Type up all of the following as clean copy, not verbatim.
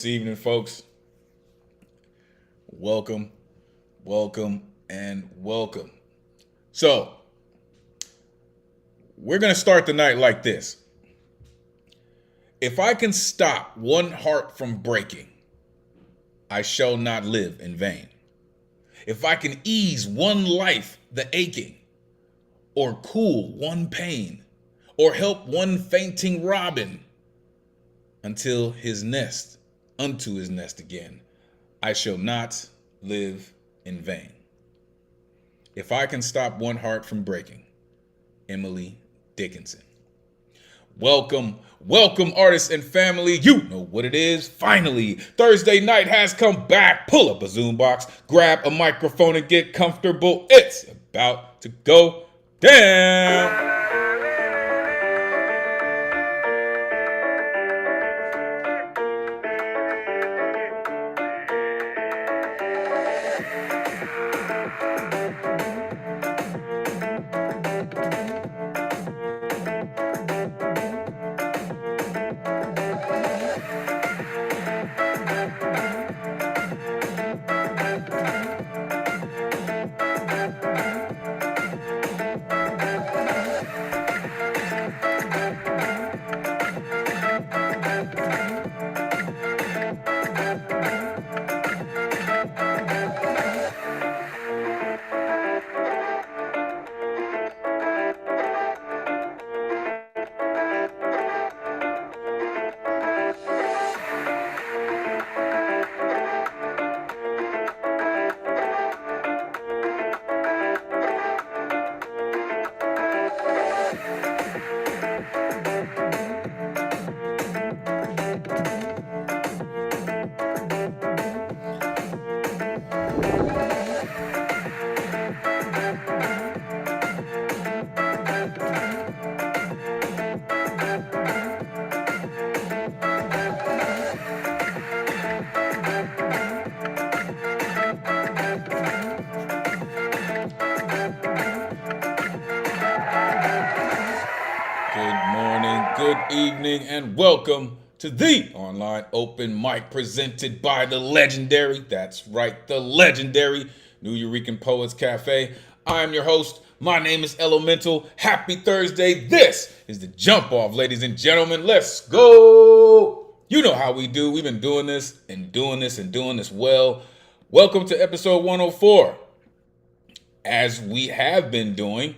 This evening, folks. Welcome, welcome, and welcome. So, we're going to start the night like this. If I can stop one heart from breaking, I shall not live in vain. If I can ease one life the aching, or cool one pain, or help one fainting robin unto his nest again, I shall not live in vain. If I can stop one heart from breaking, Emily Dickinson. Welcome, welcome, artists and family. You know what it is. Finally, Thursday night has come back. Pull up a Zoom box, grab a microphone, and get comfortable. It's about to go down. Good evening, and welcome to the online open mic presented by the legendary, that's right, the legendary New Eurekan Poets Cafe. I'm your host. My name is Elemen2al. Happy Thursday. This is the jump off, ladies and gentlemen. Let's go. You know how we do. We've been doing this and doing this and doing this well. Welcome to episode 104. As we have been doing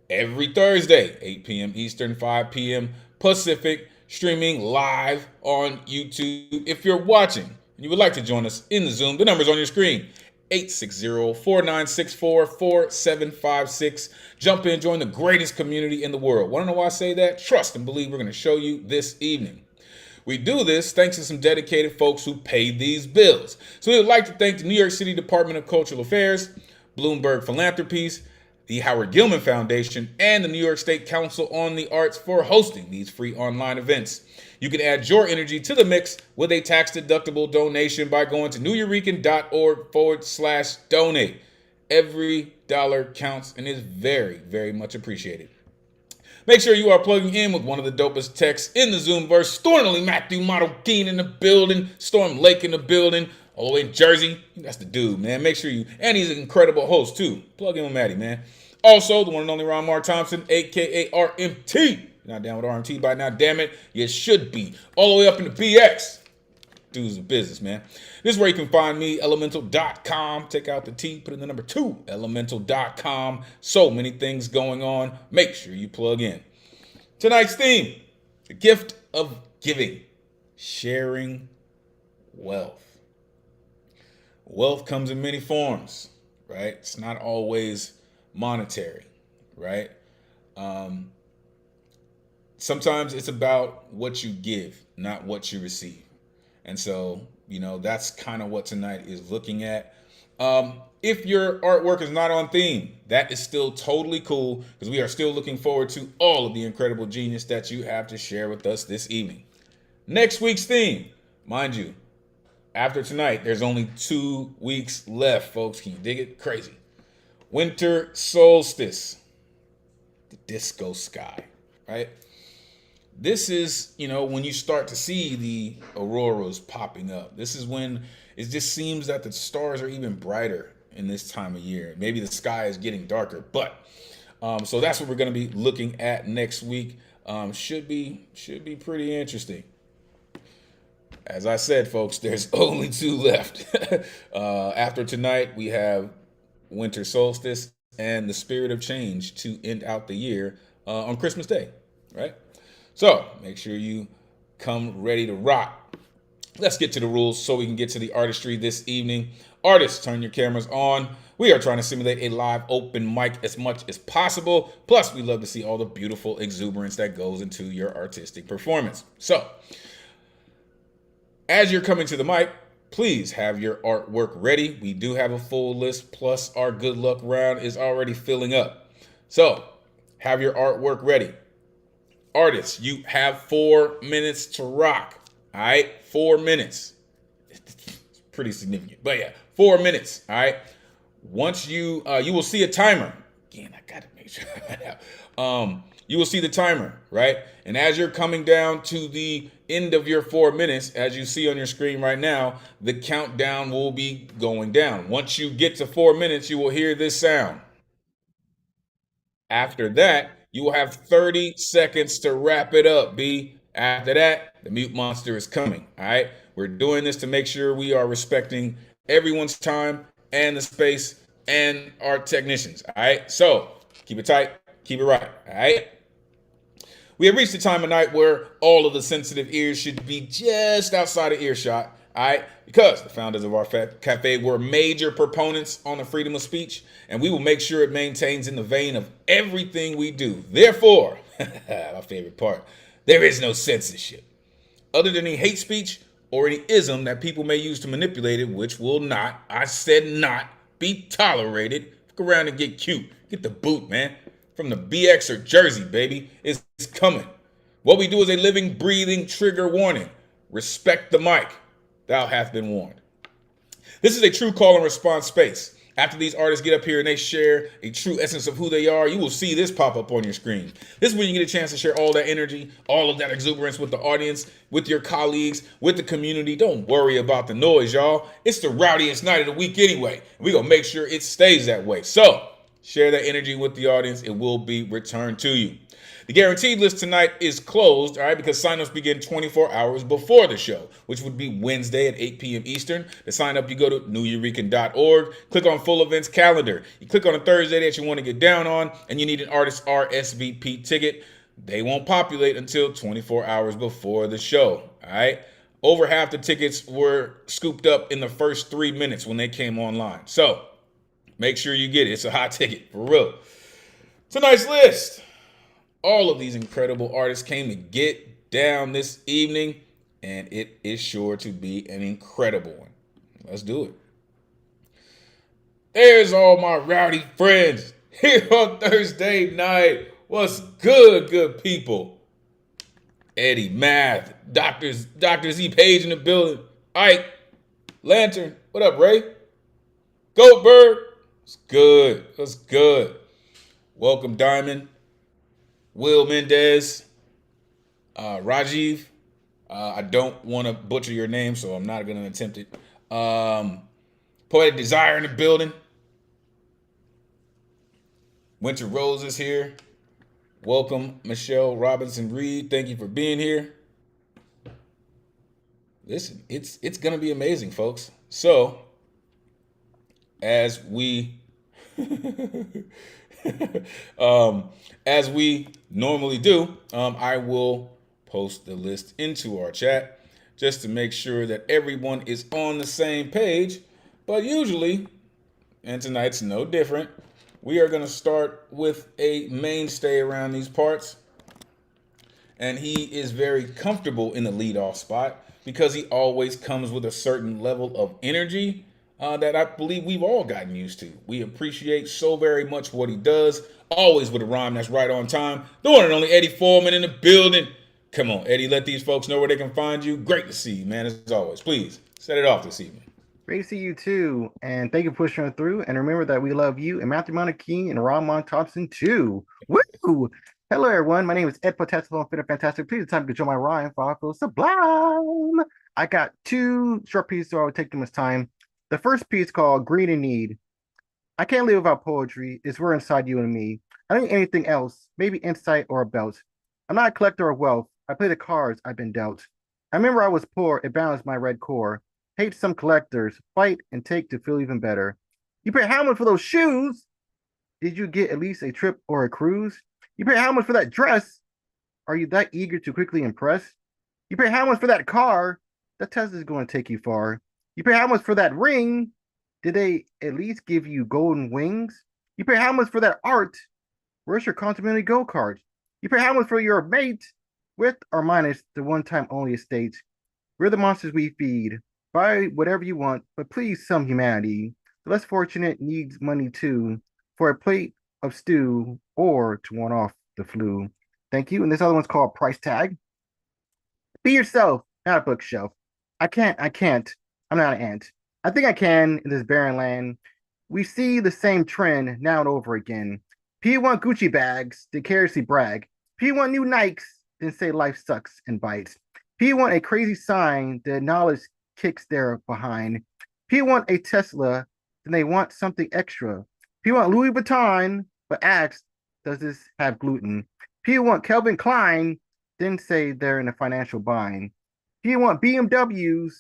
every Thursday, 8 p.m. Eastern, 5 p.m. Pacific, streaming live on YouTube. If you're watching and you would like to join us in the Zoom, the number's on your screen, 860-4964-4756. Jump in, join the greatest community in the world. Want to know why I say that? Trust and believe we're going to show you this evening. We do this thanks to some dedicated folks who paid these bills. So we would like to thank the New York City Department of Cultural Affairs, Bloomberg Philanthropies, the Howard Gilman Foundation, and the New York State Council on the Arts for hosting these free online events. You can add your energy to the mix with a tax-deductible donation by going to neweurekan.org/donate. Every dollar counts and is very, very much appreciated. Make sure you are plugging in with one of the dopest techs in the Zoomverse. Stormily Matthew Model Keen in the building, Storm Lake in the building, all the way in Jersey. That's the dude, man. Make sure you, and he's an incredible host too. Plug in with Matty, man. Also, the one and only Ron Mark Thompson, aka RMT. You're not down with RMT by now, damn it. You should be. All the way up in the BX. Dude's a business, man. This is where you can find me, Elemen2al.com. Take out the T, put in the number 2, Elemen2al.com. So many things going on. Make sure you plug in. Tonight's theme, the gift of giving, sharing wealth. Wealth comes in many forms, right? It's not always monetary, right? Sometimes it's about what you give, not what you receive. And so, that's kind of what tonight is looking at. If your artwork is not on theme, that is still totally cool because we are still looking forward to all of the incredible genius that you have to share with us this evening. Next week's theme, mind you, after tonight, there's only 2 weeks left, folks. Can you dig it? Crazy. Winter solstice. The disco sky, right? this is, when you start to see the auroras popping up. This is when it just seems that the stars are even brighter in this time of year. Maybe the sky is getting darker, but so that's what we're going to be looking at next week. Should be pretty interesting. As I said, folks, there's only 2 left. After tonight, we have winter solstice and the spirit of change to end out the year on Christmas Day, right? So make sure you come ready to rock. Let's get to the rules so we can get to the artistry this evening. Artists, turn your cameras on. We are trying to simulate a live open mic as much as possible. Plus, we love to see all the beautiful exuberance that goes into your artistic performance. So, as you're coming to the mic, please have your artwork ready. We do have a full list, plus our good luck round is already filling up. So, have your artwork ready. Artists, you have 4 minutes to rock. All right, 4 minutes. It's pretty significant, but yeah, 4 minutes. All right. Once you will see a timer. Again, I gotta make sure. You will see the timer, right? And as you're coming down to the end of your 4 minutes, as you see on your screen right now, the countdown will be going down. Once you get to 4 minutes, you will hear this sound. After that, you will have 30 seconds to wrap it up, B. After that, the mute monster is coming, all right? We're doing this to make sure we are respecting everyone's time and the space and our technicians, all right? So keep it tight, keep it right, all right? We have reached the time of night where all of the sensitive ears should be just outside of earshot, all right? Because the founders of our cafe were major proponents on the freedom of speech, and we will make sure it maintains in the vein of everything we do. Therefore, my favorite part, there is no censorship. Other than any hate speech or any ism that people may use to manipulate it, which will not, I said not, be tolerated. Look around and get cute. Get the boot, man. From the BX or Jersey, baby. It's coming. What we do is a living, breathing trigger warning. Respect the mic. Thou hath been warned. This is a true call and response space. After these artists get up here and they share a true essence of who they are, you will see this pop up on your screen. This is when you get a chance to share all that energy, all of that exuberance with the audience, with your colleagues, with the community. Don't worry about the noise, y'all. It's the rowdiest night of the week anyway. We're going to make sure it stays that way. So, share that energy with the audience. It will be returned to you. The guaranteed list tonight is closed, all right, because signups begin 24 hours before the show, which would be Wednesday at 8 p.m. Eastern. To sign up, you go to neweurican.org, click on full events calendar. You click on a Thursday that you want to get down on, and you need an artist RSVP ticket. They won't populate until 24 hours before the show, all right? Over half the tickets were scooped up in the first 3 minutes when they came online. So make sure you get it. It's a hot ticket, for real. Tonight's list. All of these incredible artists came to get down this evening, and it is sure to be an incredible one. Let's do it. There's all my rowdy friends here on Thursday night. What's good people? Eddie, Math, Dr. Z Page in the building. Ike, Lantern, what up, Ray? Goldberg, what's good? Welcome, Diamond. Will Mendez, Rajiv. I don't want to butcher your name, so I'm not going to attempt it. Poetic Desire in the building. Winter Rose is here. Welcome, Michelle Robinson Reed. Thank you for being here. Listen, it's going to be amazing, folks. So, as we as we normally do, I will post the list into our chat just to make sure that everyone is on the same page. But usually, and tonight's no different, we are going to start with a mainstay around these parts. And he is very comfortable in the leadoff spot because he always comes with a certain level of energy that I believe we've all gotten used to. We appreciate so very much what he does, always with a rhyme that's right on time. The one and only Eddie Foreman in the building. Come on, Eddie, let these folks know where they can find you. Great to see you, man, as always. Please, set it off this evening. Great to see you too, and thank you for pushing through. And remember that we love you and Matthew Montague and Ramon Thompson too. Woo! Hello, everyone. My name is Ed Potential and Fit Fantastic. Please, it's time to join my rhyme for I feel sublime. I got two short pieces, so I will take them as time. The first piece called Green in Need. I can't live without poetry. It's where inside you and me. I don't need anything else, maybe insight or a belt. I'm not a collector of wealth. I play the cards I've been dealt. I remember I was poor. It balanced my red core. Hate some collectors. Fight and take to feel even better. You pay how much for those shoes? Did you get at least a trip or a cruise? You pay how much for that dress? Are you that eager to quickly impress? You pay how much for that car? That test is going to take you far. You pay how much for that ring? Did they at least give you golden wings? You pay how much for that art? Where's your complimentary go kart? You pay how much for your mate? With or minus the one time only estate. We're the monsters we feed. Buy whatever you want, but please some humanity. The less fortunate needs money too for a plate of stew or to warn off the flu. Thank you. And this other one's called Price Tag. Be yourself, not a bookshelf. I can't. I'm not an ant. I think I can in this barren land. We see the same trend now and over again. People want Gucci bags, they carelessly brag. People want new Nikes, then say life sucks and bites. People want a crazy sign that knowledge kicks their behind. People want a Tesla, then they want something extra. People want Louis Vuitton, but ask, does this have gluten? People want Calvin Klein, then say they're in a financial bind. People want BMWs,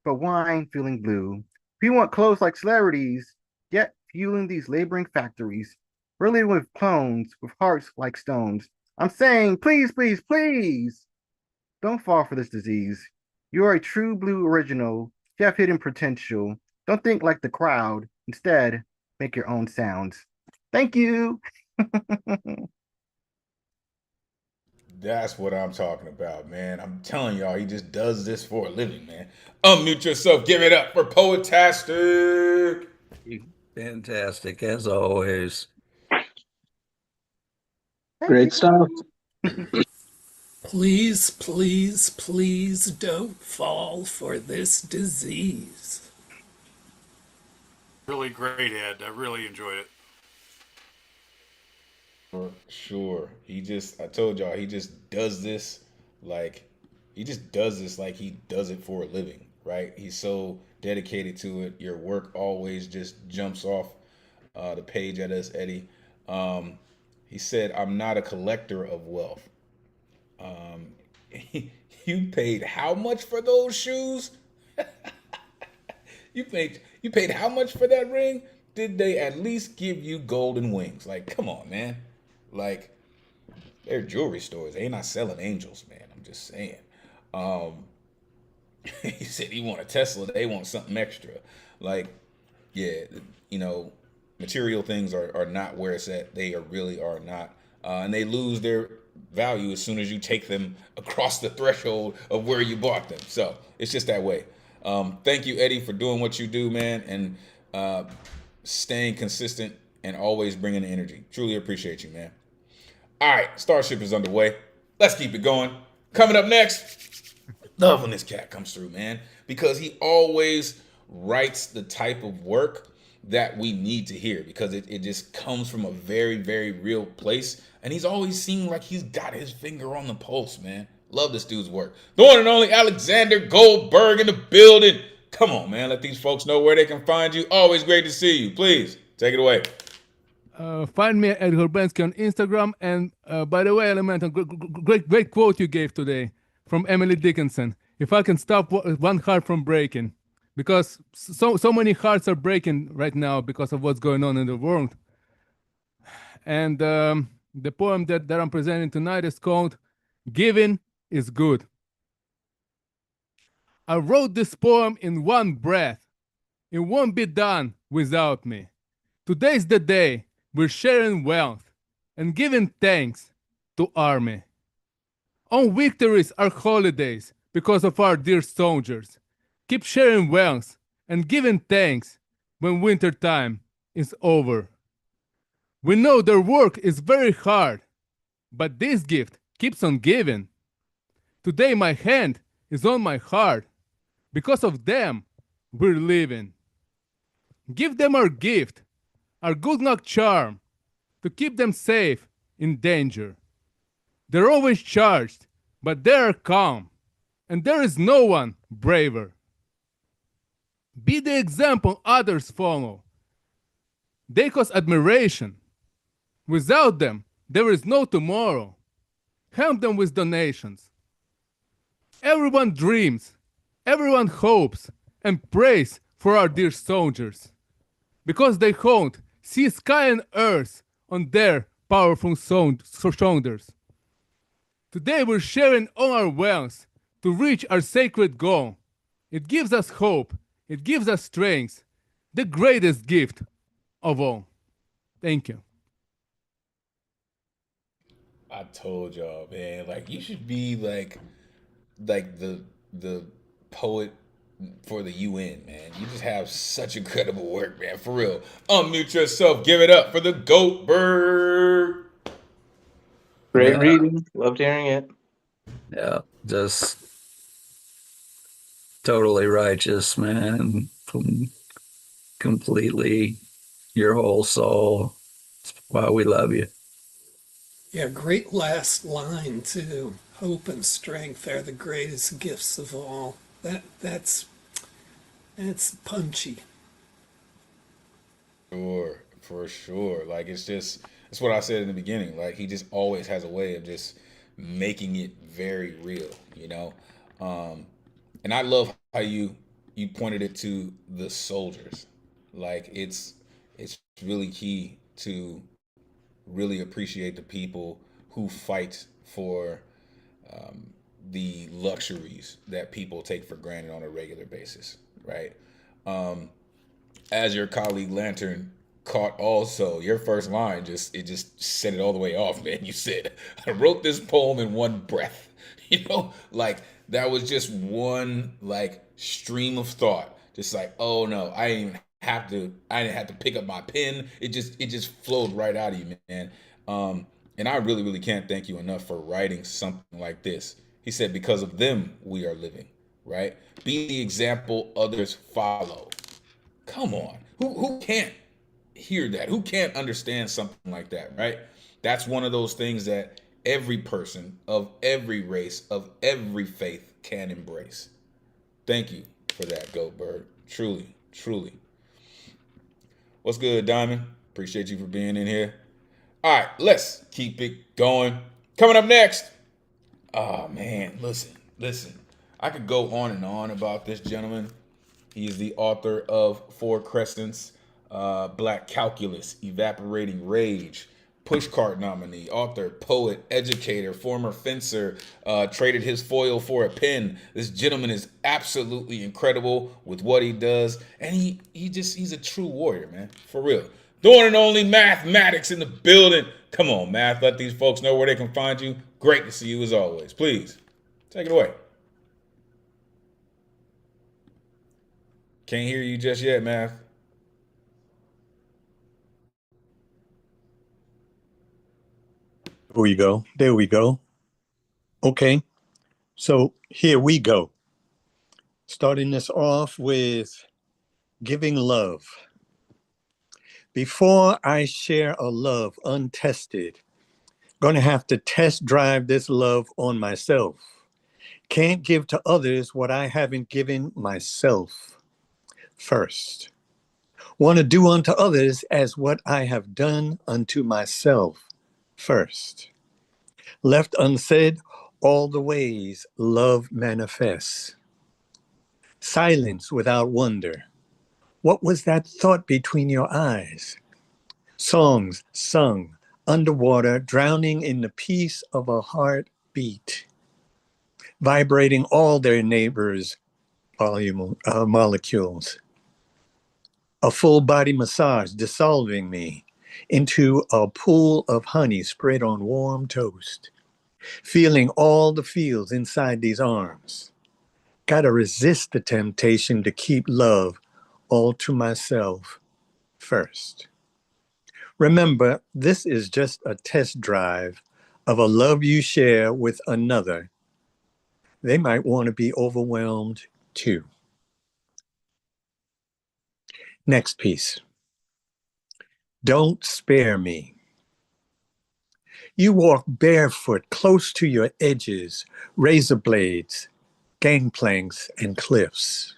but wine feeling blue. People want clothes like celebrities, yet fueling these laboring factories. We're living with clones with hearts like stones. I'm saying, please, please, please, don't fall for this disease. You are a true blue original. You have hidden potential. Don't think like the crowd. Instead, make your own sounds. Thank you. That's what I'm talking about, man. I'm telling y'all, he just does this for a living, man. Unmute yourself. Give it up for Poetastic. Fantastic, as always. Great stuff. Please, please, please don't fall for this disease. Really great, Ed. I really enjoyed it. For sure. I told y'all, he just does this like, like he does it for a living, right? He's so dedicated to it. Your work always just jumps off the page at us, Eddie. Um, he said, I'm not a collector of wealth. Um, you paid how much for those shoes? You paid how much for that ring? Did they at least give you golden wings? Like, come on, man. Like, they're jewelry stores. They not selling angels, man. I'm just saying. Um, he said he want a Tesla. They want something extra. Like, yeah, you know, material things are not where it's at. They really are not. And they lose their value as soon as you take them across the threshold of where you bought them. So it's just that way. Thank you, Eddie, for doing what you do, man, and staying consistent and always bringing the energy. Truly appreciate you, man. All right, Starship is underway. Let's keep it going. Coming up next, love when this cat comes through, man, because he always writes the type of work that we need to hear because it just comes from a very, very real place. And he's always seemed like he's got his finger on the pulse, man. Love this dude's work. The one and only Alexander Goldberg in the building. Come on, man. Let these folks know where they can find you. Always great to see you. Please take it away. Find me at Gorbensky on Instagram. And by the way, Elemental, great quote you gave today from Emily Dickinson. If I can stop one heart from breaking, because so many hearts are breaking right now because of what's going on in the world. And the poem that I'm presenting tonight is called "Giving is Good." I wrote this poem in one breath. It won't be done without me. Today's the day we're sharing wealth and giving thanks to Army. On victories are holidays because of our dear soldiers. Keep sharing wealth and giving thanks when winter time is over. We know their work is very hard, but this gift keeps on giving. Today my hand is on my heart. Because of them, we're living. Give them our gift, our good luck charm, to keep them safe in danger. They're always charged, but they are calm, and there is no one braver. Be the example others follow. They cause admiration. Without them, there is no tomorrow. Help them with donations. Everyone dreams, everyone hopes, and prays for our dear soldiers, because they hold sea, sky, and earth on their powerful shoulders. Today we're sharing all our wealth to reach our sacred goal. It gives us hope, it gives us strength, the greatest gift of all. Thank you. I told y'all, man. Like you should be like the poet for the UN, man. You just have such incredible work, man. For real. Unmute yourself. Give it up for the Goat Bird. Great Yeah, reading. Loved hearing it. yeah, just totally righteous, man. Completely your whole soul. That's why we love you. Yeah, great last line too. Hope and strength are the greatest gifts of all. That's punchy. Sure, for sure. Like it's what I said in the beginning. Like he just always has a way of just making it very real, you know. Um, and I love how you pointed it to the soldiers. Like it's really key to really appreciate the people who fight for the luxuries that people take for granted on a regular basis, right? As your colleague Lantern caught also, your first line just set it all the way off, man. You said, I wrote this poem in one breath. You know, like that was just one like stream of thought. Just like, oh no, I didn't have to pick up my pen. It just flowed right out of you, man. And I really, really can't thank you enough for writing something like this. He said, because of them we are living, right? Be the example others follow. Come on. Who can't hear that? Who can't understand something like that, right? That's one of those things that every person of every race, of every faith can embrace. Thank you for that, Goat Bird. Truly, truly. What's good, Diamond? Appreciate you for being in here. All right, let's keep it going. Coming up next. Oh man, listen. I could go on and on about this gentleman. He is the author of Four Crescents, Black Calculus, Evaporating Rage, Pushcart nominee, author, poet, educator, former fencer, traded his foil for a pen. This gentleman is absolutely incredible with what he does, and he's a true warrior, man, for real. The one and only Mathematics in the building. Come on, Math, let these folks know where they can find you. Great to see you as always. Please, take it away. Can't hear you just yet, Math. There we go. There we go. Okay. So here we go. Starting this off with giving love. Before I share a love untested, going to have to test drive this love on myself. Can't give to others what I haven't given myself first. Want to do unto others as what I have done unto myself first. Left unsaid, all the ways love manifests. Silence without wonder. What was that thought between your eyes? Songs sung underwater, drowning in the peace of a heartbeat, vibrating all their neighbors' molecules. A full body massage dissolving me into a pool of honey spread on warm toast. Feeling all the feels inside these arms. Gotta resist the temptation to keep love all to myself first. Remember, this is just a test drive of a love you share with another. They might want to be overwhelmed too. Next piece. Don't spare me. You walk barefoot close to your edges, razor blades, gangplanks, and cliffs.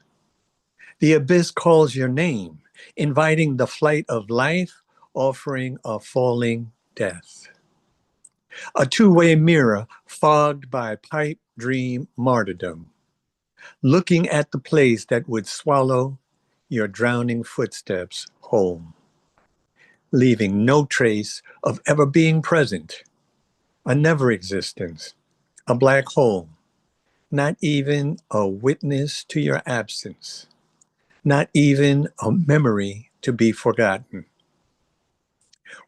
The abyss calls your name, inviting the flight of life, offering a falling death. A two-way mirror fogged by pipe dream martyrdom, looking at the place that would swallow your drowning footsteps home, leaving no trace of ever being present, a never existence, a black hole, not even a witness to your absence, not even a memory to be forgotten.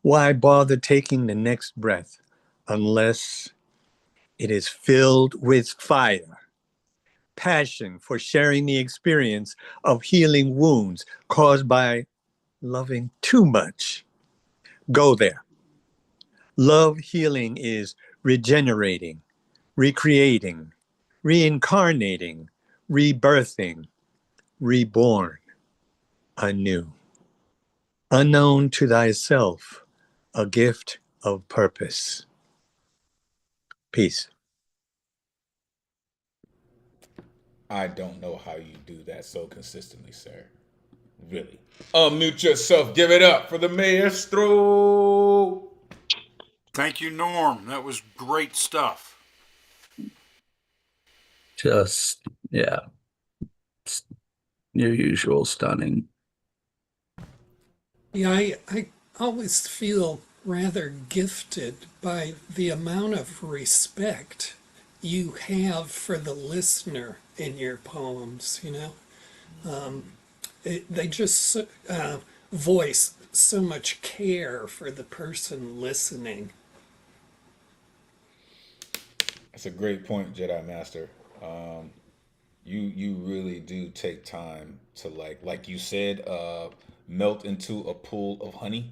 Why bother taking the next breath unless it is filled with fire, passion for sharing the experience of healing wounds caused by loving too much? Go there. Love healing is regenerating, recreating, reincarnating, rebirthing, reborn anew. Unknown to thyself, a gift of purpose. Peace. I don't know how you do that so consistently, sir. Really. Unmute yourself. Give it up for the maestro. Thank you, Norm. That was great stuff. Just, yeah, it's your usual stunning. Yeah, I always feel rather gifted by the amount of respect you have for the listener in your poems, you know? They just voice so much care for the person listening. That's a great point, Jedi Master. You really do take time to like you said, melt into a pool of honey,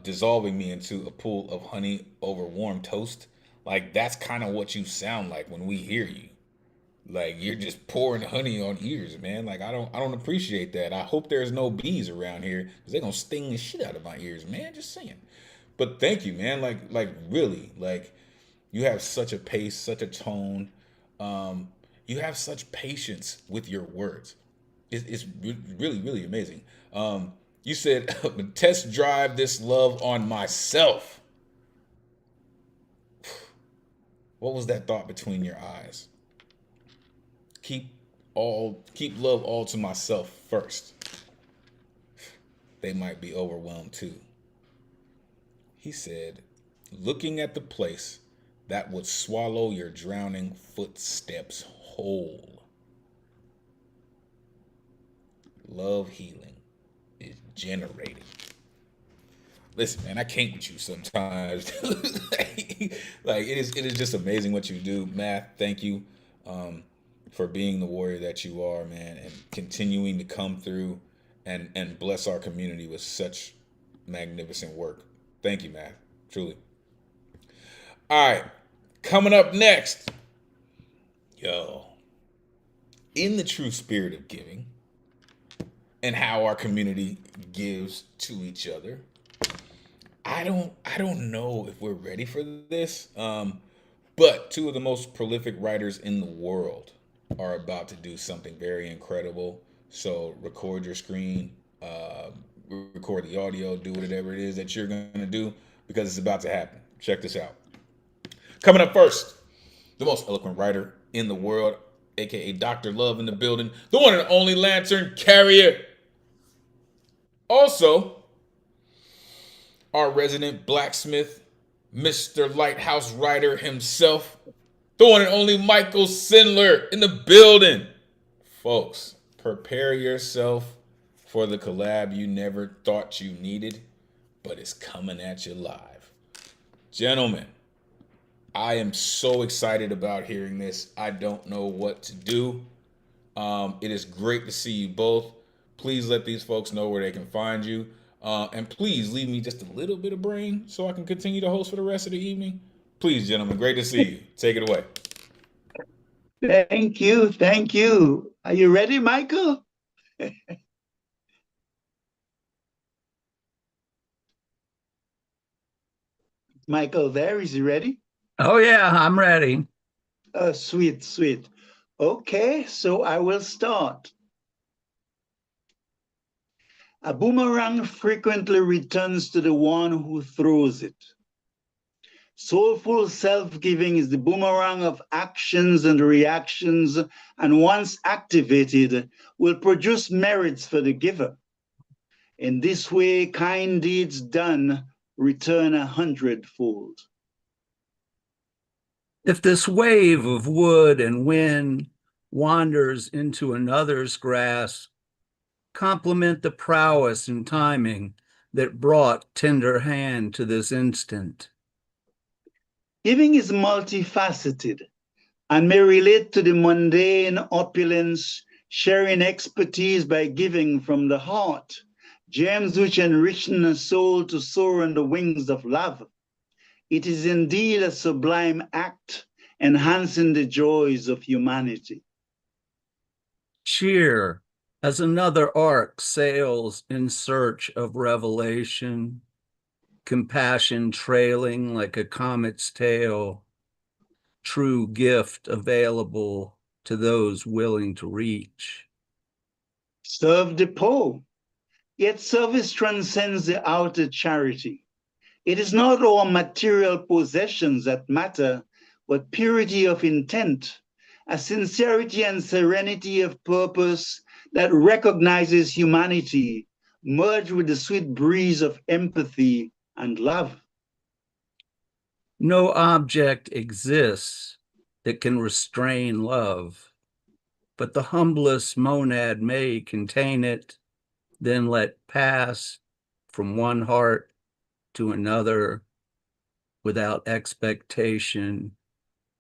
dissolving me into a pool of honey over warm toast. Like that's kind of what you sound like when we hear you. Like you're just pouring honey on ears, man. Like I don't appreciate that. I hope there's no bees around here because they're gonna sting the shit out of my ears, man. Just saying. But thank you, man. Like really, like you have such a pace, such a tone. Um, you have such patience with your words. It's really, really amazing. You said, test drive this love on myself. What was that thought between your eyes? Keep love all to myself first. They might be overwhelmed too. He said, looking at the place that would swallow your drowning footsteps whole. Love healing is generating. Listen, man, I can't with you sometimes. Like it is just amazing what you do. Math, thank you for being the warrior that you are, man, and continuing to come through and bless our community with such magnificent work. Thank you, Math. Truly. All right. Coming up next. Yo. In the true spirit of giving and how our community gives to each other. I don't know if we're ready for this. But two of the most prolific writers in the world are about to do something very incredible. So record your screen, record the audio, do whatever it is that you're going to do because it's about to happen. Check this out. Coming up first, the most eloquent writer in the world, aka Dr. Love in the building, the one and only Lantern Carrier. Also, our resident blacksmith, Mr. Lighthouse Writer himself, the one and only Michael Sindler in the building. Folks, prepare yourself for the collab you never thought you needed, but it's coming at you live. Gentlemen, I am so excited about hearing this. I don't know what to do. It is great to see you both. Please let these folks know where they can find you. And please leave me just a little bit of brain so I can continue to host for the rest of the evening. Please, gentlemen, great to see you. Take it away. Thank you. Thank you. Are you ready, Michael? Michael there? Is he ready? Oh, yeah, I'm ready. Sweet, sweet. Okay, so I will start. A boomerang frequently returns to the one who throws it. Soulful self-giving is the boomerang of actions and reactions, and once activated, will produce merits for the giver. In this way, kind deeds done return 100-fold. If this wave of wood and wind wanders into another's grass, compliment the prowess and timing that brought tender hand to this instant. Giving is multifaceted and may relate to the mundane opulence, sharing expertise by giving from the heart, gems which enrichen a soul to soar on the wings of love. It is indeed a sublime act, enhancing the joys of humanity. Cheer as another ark sails in search of revelation, compassion trailing like a comet's tail, true gift available to those willing to reach. Serve the poor, yet service transcends the outer charity. It is not all material possessions that matter, but purity of intent, a sincerity and serenity of purpose that recognizes humanity, merged with the sweet breeze of empathy and love. No object exists that can restrain love, but the humblest monad may contain it, then let pass from one heart to another without expectation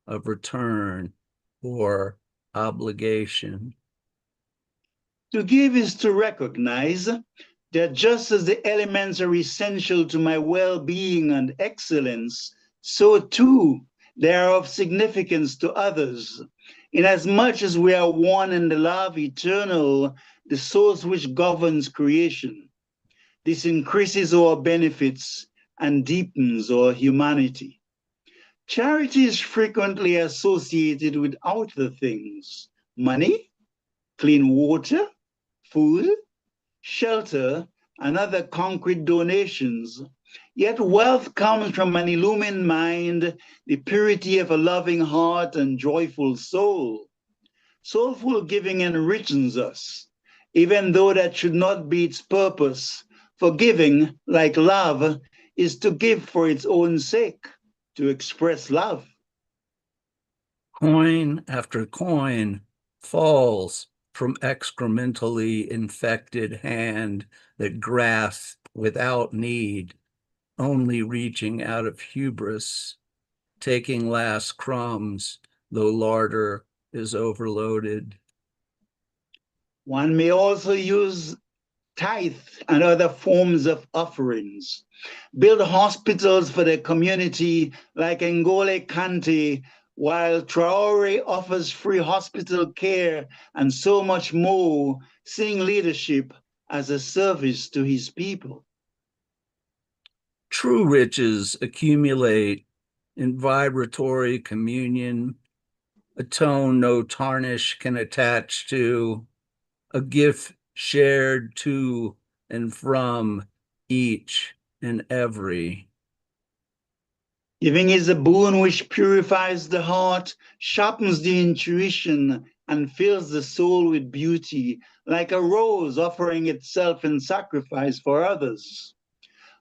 of return or obligation. To give is to recognize that just as the elements are essential to my well-being and excellence, so too they are of significance to others, inasmuch as we are one in the love eternal, the source which governs creation. This increases our benefits and deepens our humanity. Charity is frequently associated with outer things: money, clean water, food, shelter, and other concrete donations. Yet wealth comes from an illumined mind, the purity of a loving heart and joyful soul. Soulful giving enriches us, even though that should not be its purpose. For giving, like love, is to give for its own sake, to express love. Coin after coin falls from excrementally infected hand that grasps without need, only reaching out of hubris, taking last crumbs, though larder is overloaded. One may also use tithe and other forms of offerings, build hospitals for the community like Ngole Kante, while Traore offers free hospital care and so much more, seeing leadership as a service to his people. True riches accumulate in vibratory communion, a tone no tarnish can attach to, a gift shared to and from each and every. Giving is a boon which purifies the heart, sharpens the intuition, and fills the soul with beauty, like a rose offering itself in sacrifice for others.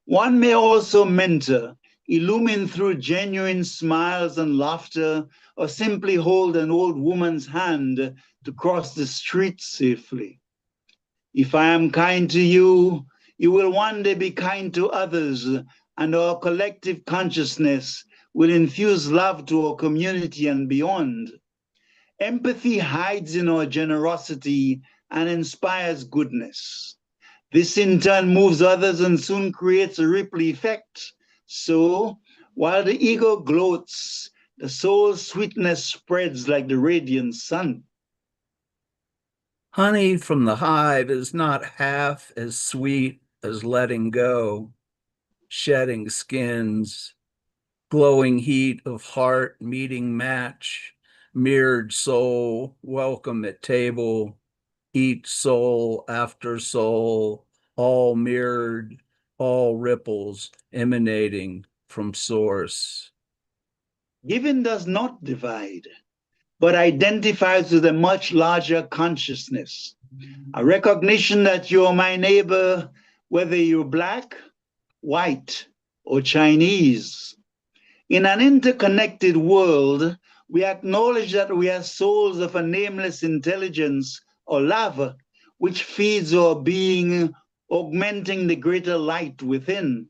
One may also mentor, illumine through genuine smiles and laughter, or simply hold an old woman's hand to cross the street safely. If I am kind to you, you will one day be kind to others, and our collective consciousness will infuse love to our community and beyond. Empathy hides in our generosity and inspires goodness. This in turn moves others and soon creates a ripple effect. So, while the ego gloats, the soul's sweetness spreads like the radiant sun. Honey from the hive is not half as sweet as letting go, shedding skins, glowing heat of heart meeting match, mirrored soul, welcome at table, each soul after soul, all mirrored, all ripples emanating from source. Giving does not divide, but identifies with a much larger consciousness, a recognition that you're my neighbor, whether you're Black, white, or Chinese. In an interconnected world, we acknowledge that we are souls of a nameless intelligence or love, which feeds our being, augmenting the greater light within.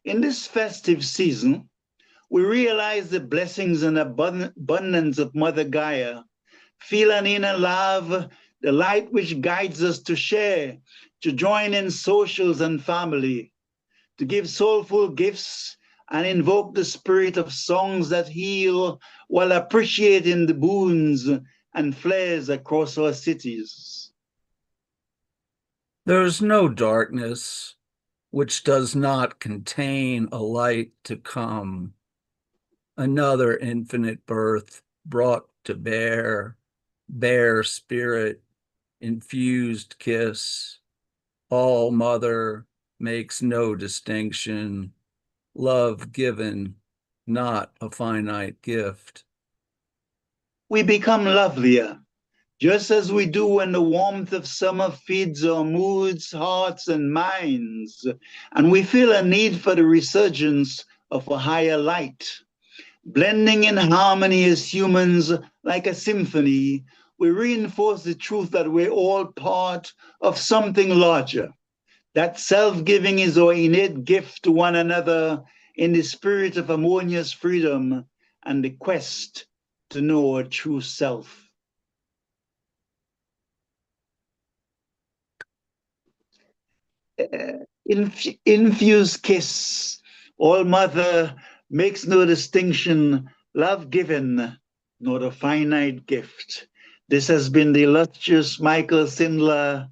In this festive season, we realize the blessings and abundance of Mother Gaia, feel an inner love, the light which guides us to share, to join in socials and family, to give soulful gifts and invoke the spirit of songs that heal while appreciating the boons and flares across our cities. There is no darkness which does not contain a light to come, another infinite birth brought to bear, bare spirit, infused kiss, all mother makes no distinction, love given, not a finite gift. We become lovelier, just as we do when the warmth of summer feeds our moods, hearts, and minds, and we feel a need for the resurgence of a higher light. Blending in harmony as humans like a symphony, we reinforce the truth that we're all part of something larger, that self-giving is our innate gift to one another in the spirit of harmonious freedom and the quest to know our true self. Infused kiss, all mother makes no distinction, love given, not a finite gift. This has been the illustrious Michael Sindler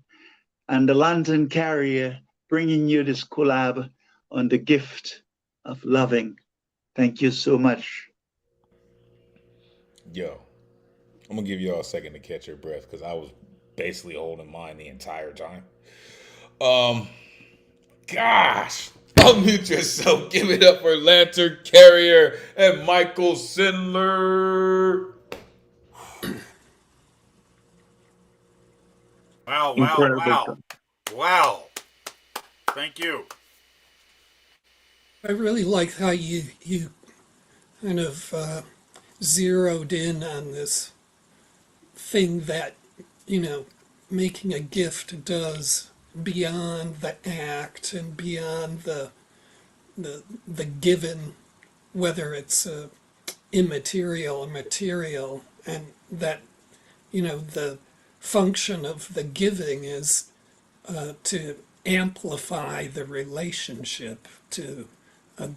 and the Lantern Carrier bringing you this collab on the gift of loving. Thank you so much. Yo, I'm gonna give y'all a second to catch your breath because I was basically holding mine the entire time. Gosh, unmute yourself. Give it up for Lantern Carrier and Michael Sindler. Wow, wow, Incredible wow. stuff. Wow. Thank you. I really like how you kind of zeroed in on this thing that, you know, making a gift does beyond the act and beyond the given, whether it's immaterial or material, and that, you know, the function of the giving is to amplify the relationship, to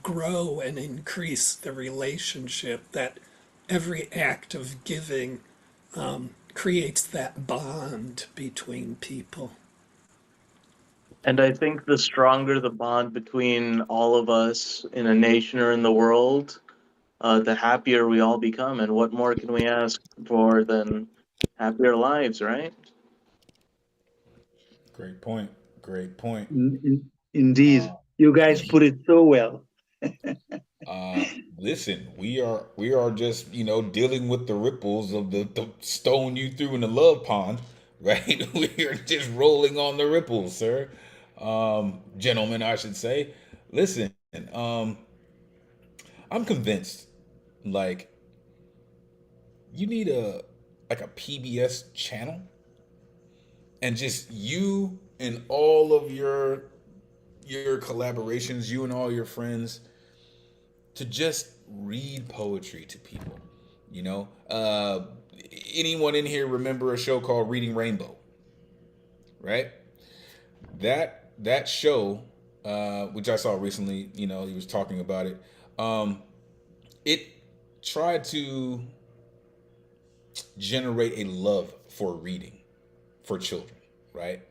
grow and increase the relationship, that every act of giving creates that bond between people. And I think the stronger the bond between all of us in a nation or in the world, the happier we all become. And what more can we ask for than happier lives, right? Great point. Great point. Indeed, you guys put it so well. Listen, we are just dealing with the ripples of the stone you threw in the love pond, right? We are just rolling on the ripples, sir. Gentlemen, I should say. Listen, I'm convinced, like, you need a PBS channel, and just you and all of your collaborations, you and all your friends, to just read poetry to people. You know, anyone in here remember a show called Reading Rainbow? Right. That show, which I saw recently, he was talking about it. It tried to generate a love for reading for children, right?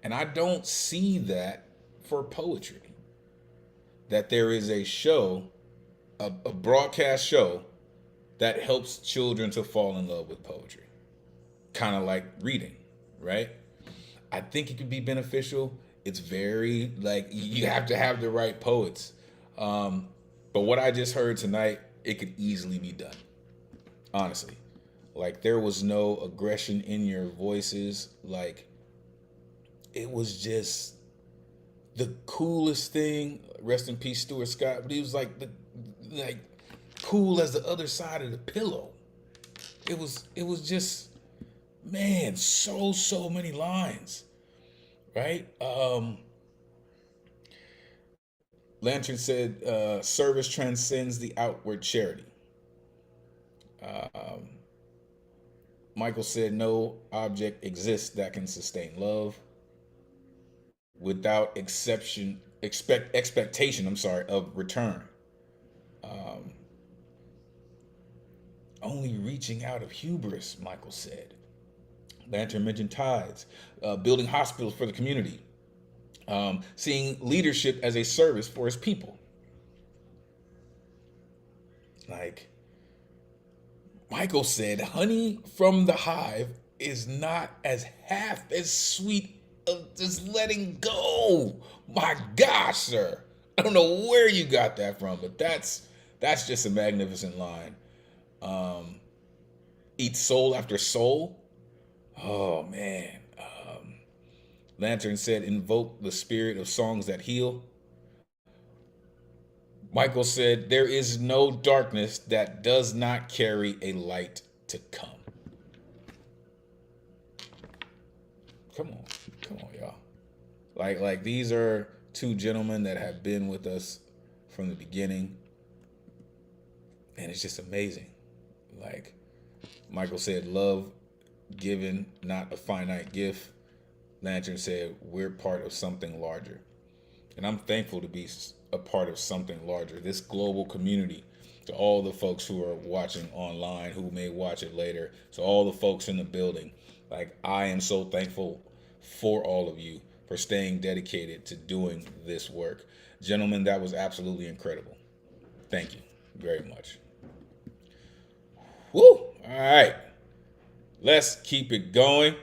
And I don't see that for poetry. That there is a show a broadcast show that helps children to fall in love with poetry, kind of like reading, right? I think it could be beneficial. It's very like you have to have the right poets. But what I just heard tonight, it could easily be done. Honestly, like there was no aggression in your voices. Like it was just the coolest thing. Rest in peace, Stuart Scott. But he was like like cool as the other side of the pillow. It was just, man, so many lines, right? Lantern said, service transcends the outward charity. Michael said, no object exists that can sustain love without expectation, of return. Only reaching out of hubris, Michael said. Lantern mentioned tides, building hospitals for the community, seeing leadership as a service for his people. Like, Michael said, honey from the hive is not as half as sweet as just letting go. My gosh, sir. I don't know where you got that from, but that's just a magnificent line. Eat soul after soul. Oh, man. Lantern said, invoke the spirit of songs that heal. Michael said, there is no darkness that does not carry a light to come. Come on, y'all. Like these are two gentlemen that have been with us from the beginning. And it's just amazing. Like Michael said, love given, not a finite gift. Lantern said, we're part of something larger. And I'm thankful to be a part of something larger. This global community, to all the folks who are watching online, who may watch it later, to all the folks in the building, like I am so thankful for all of you for staying dedicated to doing this work. Gentlemen, that was absolutely incredible. Thank you very much. Woo! All right. Let's keep it going.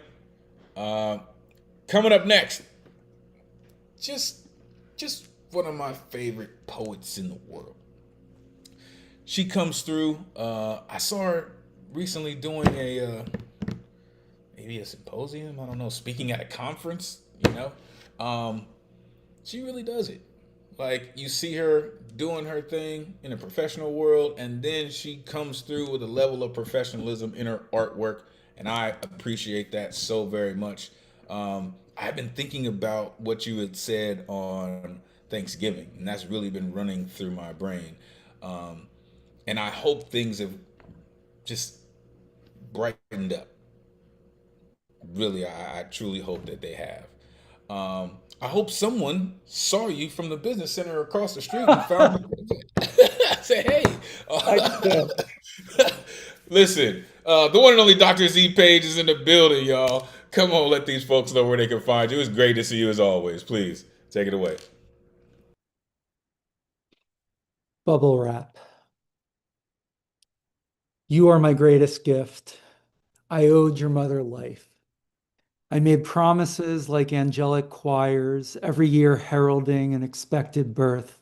Coming up next, just one of my favorite poets in the world. She comes through. I saw her recently doing maybe a symposium. I don't know, speaking at a conference. She really does it. Like you see her doing her thing in the professional world, and then she comes through with a level of professionalism in her artwork, and I appreciate that so very much. I've been thinking about what you had said on Thanksgiving, and that's really been running through my brain. And I hope things have just brightened up. Really, I truly hope that they have. I hope someone saw you from the business center across the street and found you. Say, hey. Listen, the one and only Dr. Z Page is in the building, y'all. Come on, let these folks know where they can find you. It's great to see you as always. Please, take it away. Bubble wrap. You are my greatest gift. I owed your mother life. I made promises like angelic choirs, every year heralding an expected birth.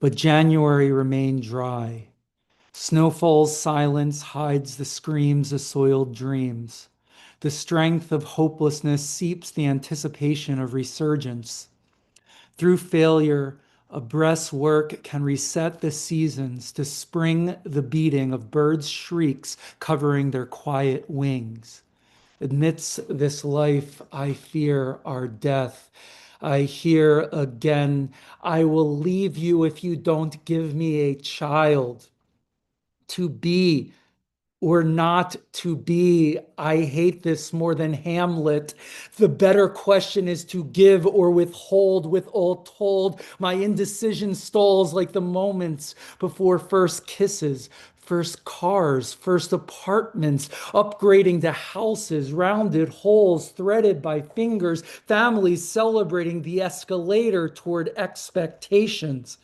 But January remained dry. Snowfall's silence hides the screams of soiled dreams. The strength of hopelessness seeps the anticipation of resurgence. Through failure, a breast's work can reset the seasons to spring the beating of birds' shrieks covering their quiet wings. Amidst this life, I fear our death. I hear again, I will leave you if you don't give me a child. To be or not to be, I hate this more than Hamlet. The better question is to give or withhold. With all told, my indecision stalls like the moments before first kisses, first cars, first apartments, upgrading to houses, rounded holes threaded by fingers, families celebrating the escalator toward expectations.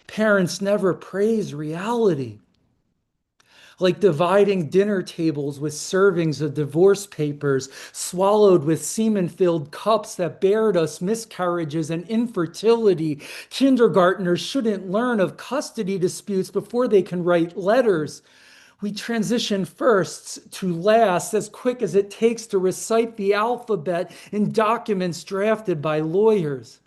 Parents never praise reality. Like dividing dinner tables with servings of divorce papers, swallowed with semen-filled cups that bared us miscarriages and infertility. Kindergartners shouldn't learn of custody disputes before they can write letters. We transition firsts to last as quick as it takes to recite the alphabet in documents drafted by lawyers.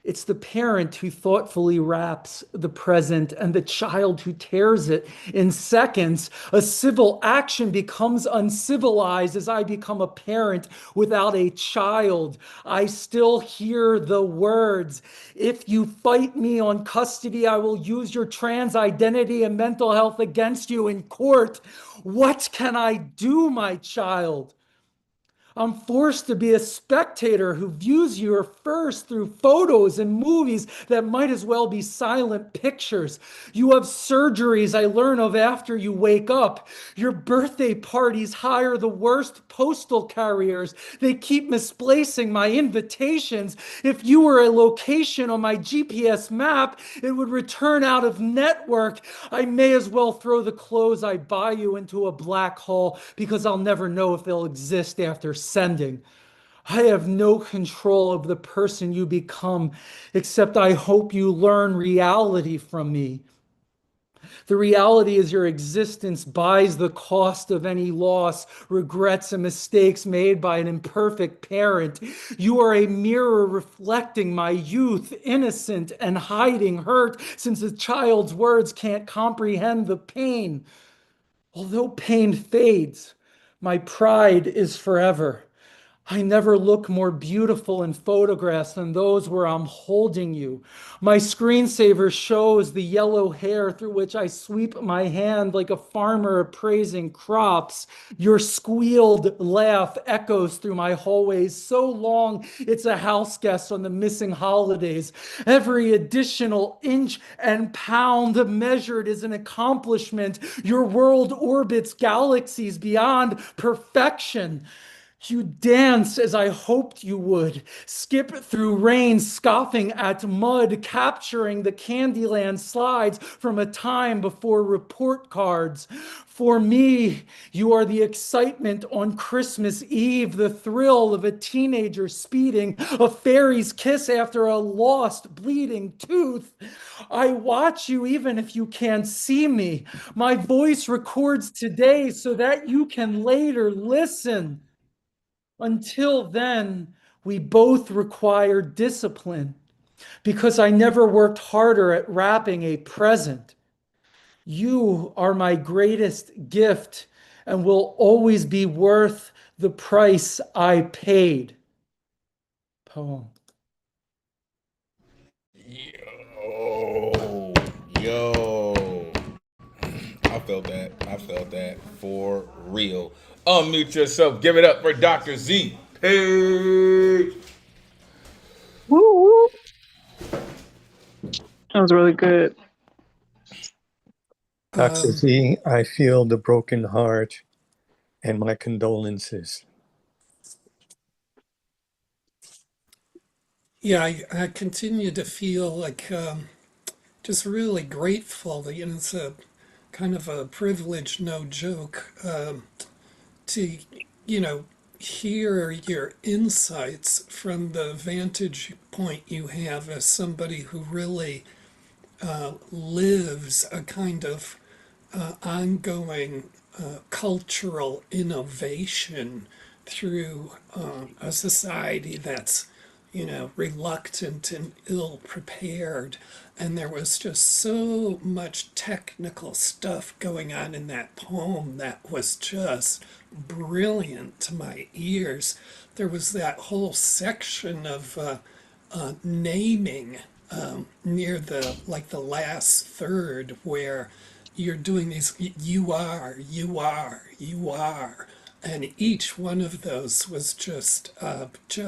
It's the parent who thoughtfully wraps the present and the child who tears it in seconds. A civil action becomes uncivilized as I become a parent without a child. I still hear the words, if you fight me on custody, I will use your trans identity and mental health against you in court. What can I do, my child? I'm forced to be a spectator who views you first through photos and movies that might as well be silent pictures. You have surgeries I learn of after you wake up. Your birthday parties hire the worst postal carriers. They keep misplacing my invitations. If you were a location on my GPS map, it would return out of network. I may as well throw the clothes I buy you into a black hole because I'll never know if they'll exist after sending. I have no control of the person you become, except I hope you learn reality from me. The reality is your existence buys the cost of any loss, regrets, and mistakes made by an imperfect parent. You are a mirror reflecting my youth, innocent and hiding hurt, since a child's words can't comprehend the pain. Although pain fades, my pride is forever. I never look more beautiful in photographs than those where I'm holding you. My screensaver shows the yellow hair through which I sweep my hand like a farmer appraising crops. Your squealed laugh echoes through my hallways so long it's a house guest on the missing holidays. Every additional inch and pound measured is an accomplishment. Your world orbits galaxies beyond perfection. You dance as I hoped you would, skip through rain, scoffing at mud, capturing the Candyland slides from a time before report cards. For me, you are the excitement on Christmas Eve, the thrill of a teenager speeding, a fairy's kiss after a lost, bleeding tooth. I watch you even if you can't see me. My voice records today so that you can later listen. Until then, we both require discipline because I never worked harder at wrapping a present. You are my greatest gift and will always be worth the price I paid. Poem. Yo. I felt that. I felt that for real. Unmute yourself. Give it up for Dr. Z. Hey. Woo woo. That was really good. Dr. Z, I feel the broken heart and my condolences. Yeah, I continue to feel like just really grateful. You know, it's a kind of a privilege, no joke, to, you know, hear your insights from the vantage point you have as somebody who really lives a kind of ongoing cultural innovation through a society that's, you know, reluctant and ill prepared. And there was just so much technical stuff going on in that poem that was just brilliant to my ears. There was that whole section of naming near the like the last third where you're doing these you are, and each one of those was just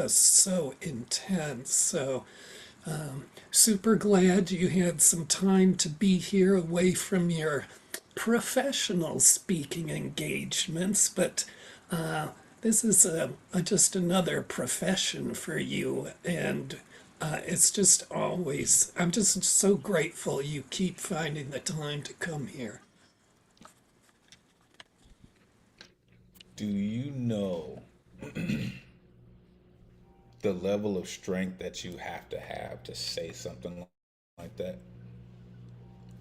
so intense. So super glad you had some time to be here away from your professional speaking engagements, but this is just another profession for you, and It's just always, I'm just so grateful you keep finding the time to come here. Do you know the level of strength that you have to say something like that?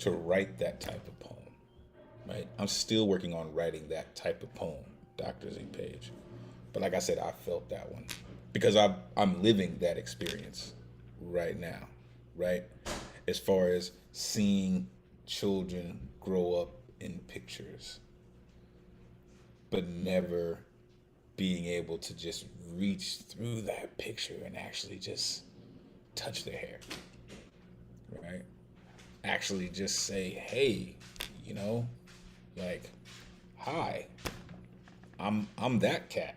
To write that type of poem, right? I'm still working on writing that type of poem, Dr. Z Page. But like I said, I felt that one because I'm living that experience right now, right? As far as seeing children grow up in pictures, but never being able to just reach through that picture and actually just touch their hair, right? Actually just say, hey, you know, like, hi, I'm that cat.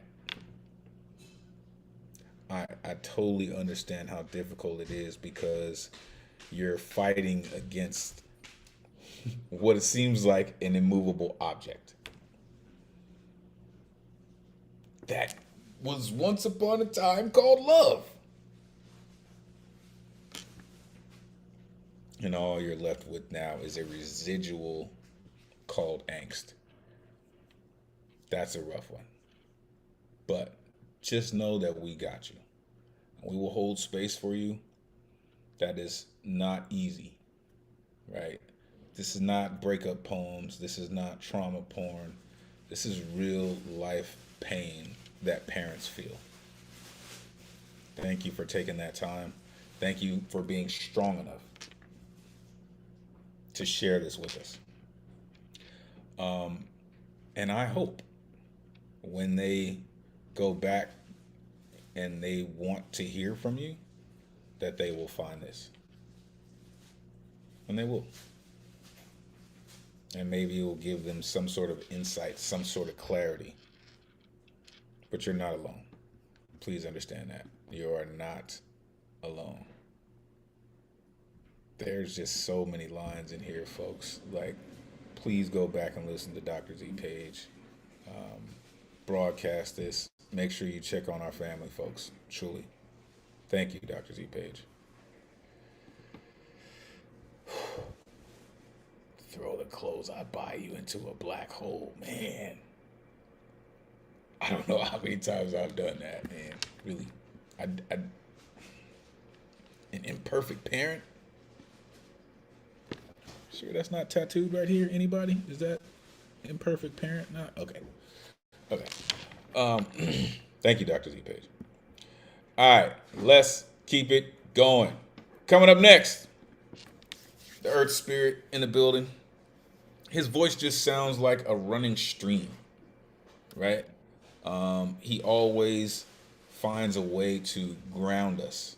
I totally understand how difficult it is because you're fighting against what it seems like an immovable object. That was once upon a time called love. And all you're left with now is a residual called angst. That's a rough one. But just know that we got you. We will hold space for you. That is not easy, right? This is not breakup poems. This is not trauma porn. This is real life pain that parents feel. Thank you for taking that time. Thank you for being strong enough to share this with us. And I hope when they go back and they want to hear from you, that they will find this. And they will. And maybe it will give them some sort of insight, some sort of clarity. But you're not alone. Please understand that. You are not alone. There's just so many lines in here, folks. Like, please go back and listen to Dr. Z Page. Broadcast this. Make sure you check on our family, folks. Truly. Thank you, Dr. Z Page. Throw the clothes I buy you into a black hole, man. I don't know how many times I've done that, man. Really. An imperfect parent? Sure that's not tattooed right here? Anybody? Is that imperfect parent? Not? Okay. Okay. Thank you, Dr. Z Page. All right, let's keep it going. Coming up next, the Earth Spirit in the building. His voice just sounds like a running stream, right? He always finds a way to ground us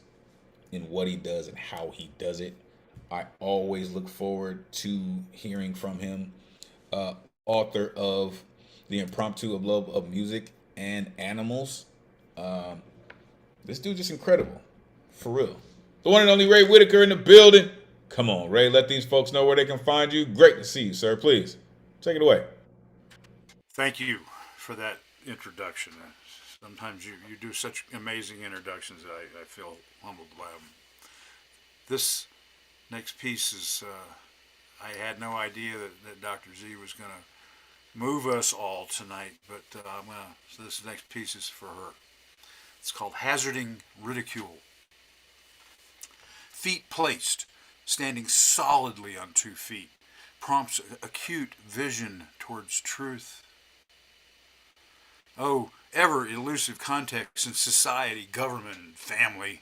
in what he does and how he does it. I always look forward to hearing from him. Author of The Impromptu of Love of Music and Animals. This dude's just incredible. For real. The one and only Ray Whitaker in the building. Come on, Ray, let these folks know where they can find you. Great to see you, sir. Please, take it away. Thank you for that introduction. Sometimes you do such amazing introductions that I feel humbled by them. This next piece is, I had no idea that Dr. Z was going to move us all tonight, but so this next piece is for her. It's called Hazarding Ridicule. Feet placed, standing solidly on 2 feet, prompts acute vision towards truth. Oh, ever elusive context in society, government, and family.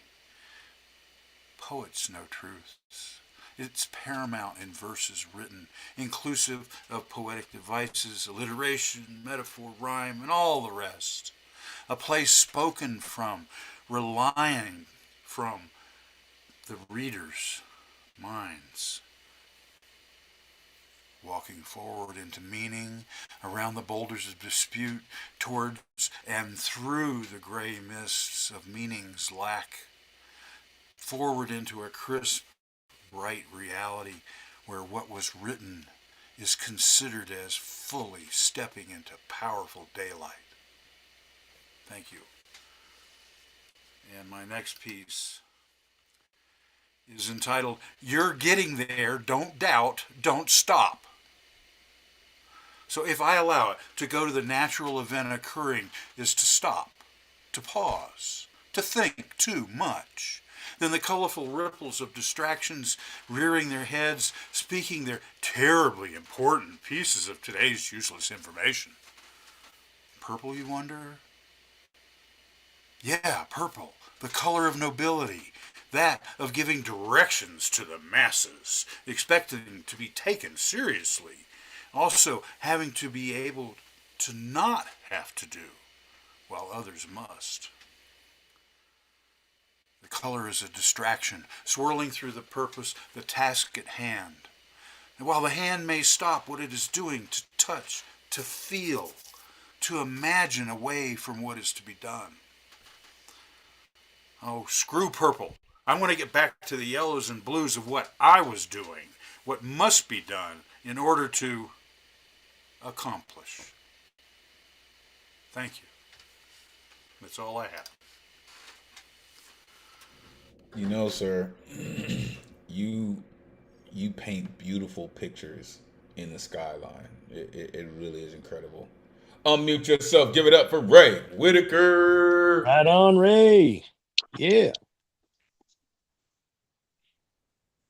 Poets know truths. It's paramount in verses written, inclusive of poetic devices, alliteration, metaphor, rhyme, and all the rest. A place spoken from, relying from the reader's minds. Walking forward into meaning, around the boulders of dispute, towards and through the gray mists of meaning's lack. Forward into a crisp, bright reality where what was written is considered as fully stepping into powerful daylight. Thank you. And my next piece is entitled, You're Getting There, Don't Doubt, Don't Stop. So if I allow it to go to the natural event occurring is to stop, to pause, to think too much, then the colorful ripples of distractions rearing their heads, speaking their terribly important pieces of today's useless information. Purple, you wonder? Yeah, purple, the color of nobility, that of giving directions to the masses, expecting to be taken seriously, also having to be able to not have to do, while others must. The color is a distraction, swirling through the purpose, the task at hand. And while the hand may stop what it is doing to touch, to feel, to imagine away from what is to be done. Oh, screw purple. I want to get back to the yellows and blues of what I was doing, what must be done in order to accomplish. Thank you. That's all I have. You know, sir, you paint beautiful pictures in the skyline. It really is incredible. Unmute yourself. Give it up for Ray Whitaker. Right on, Ray. Yeah.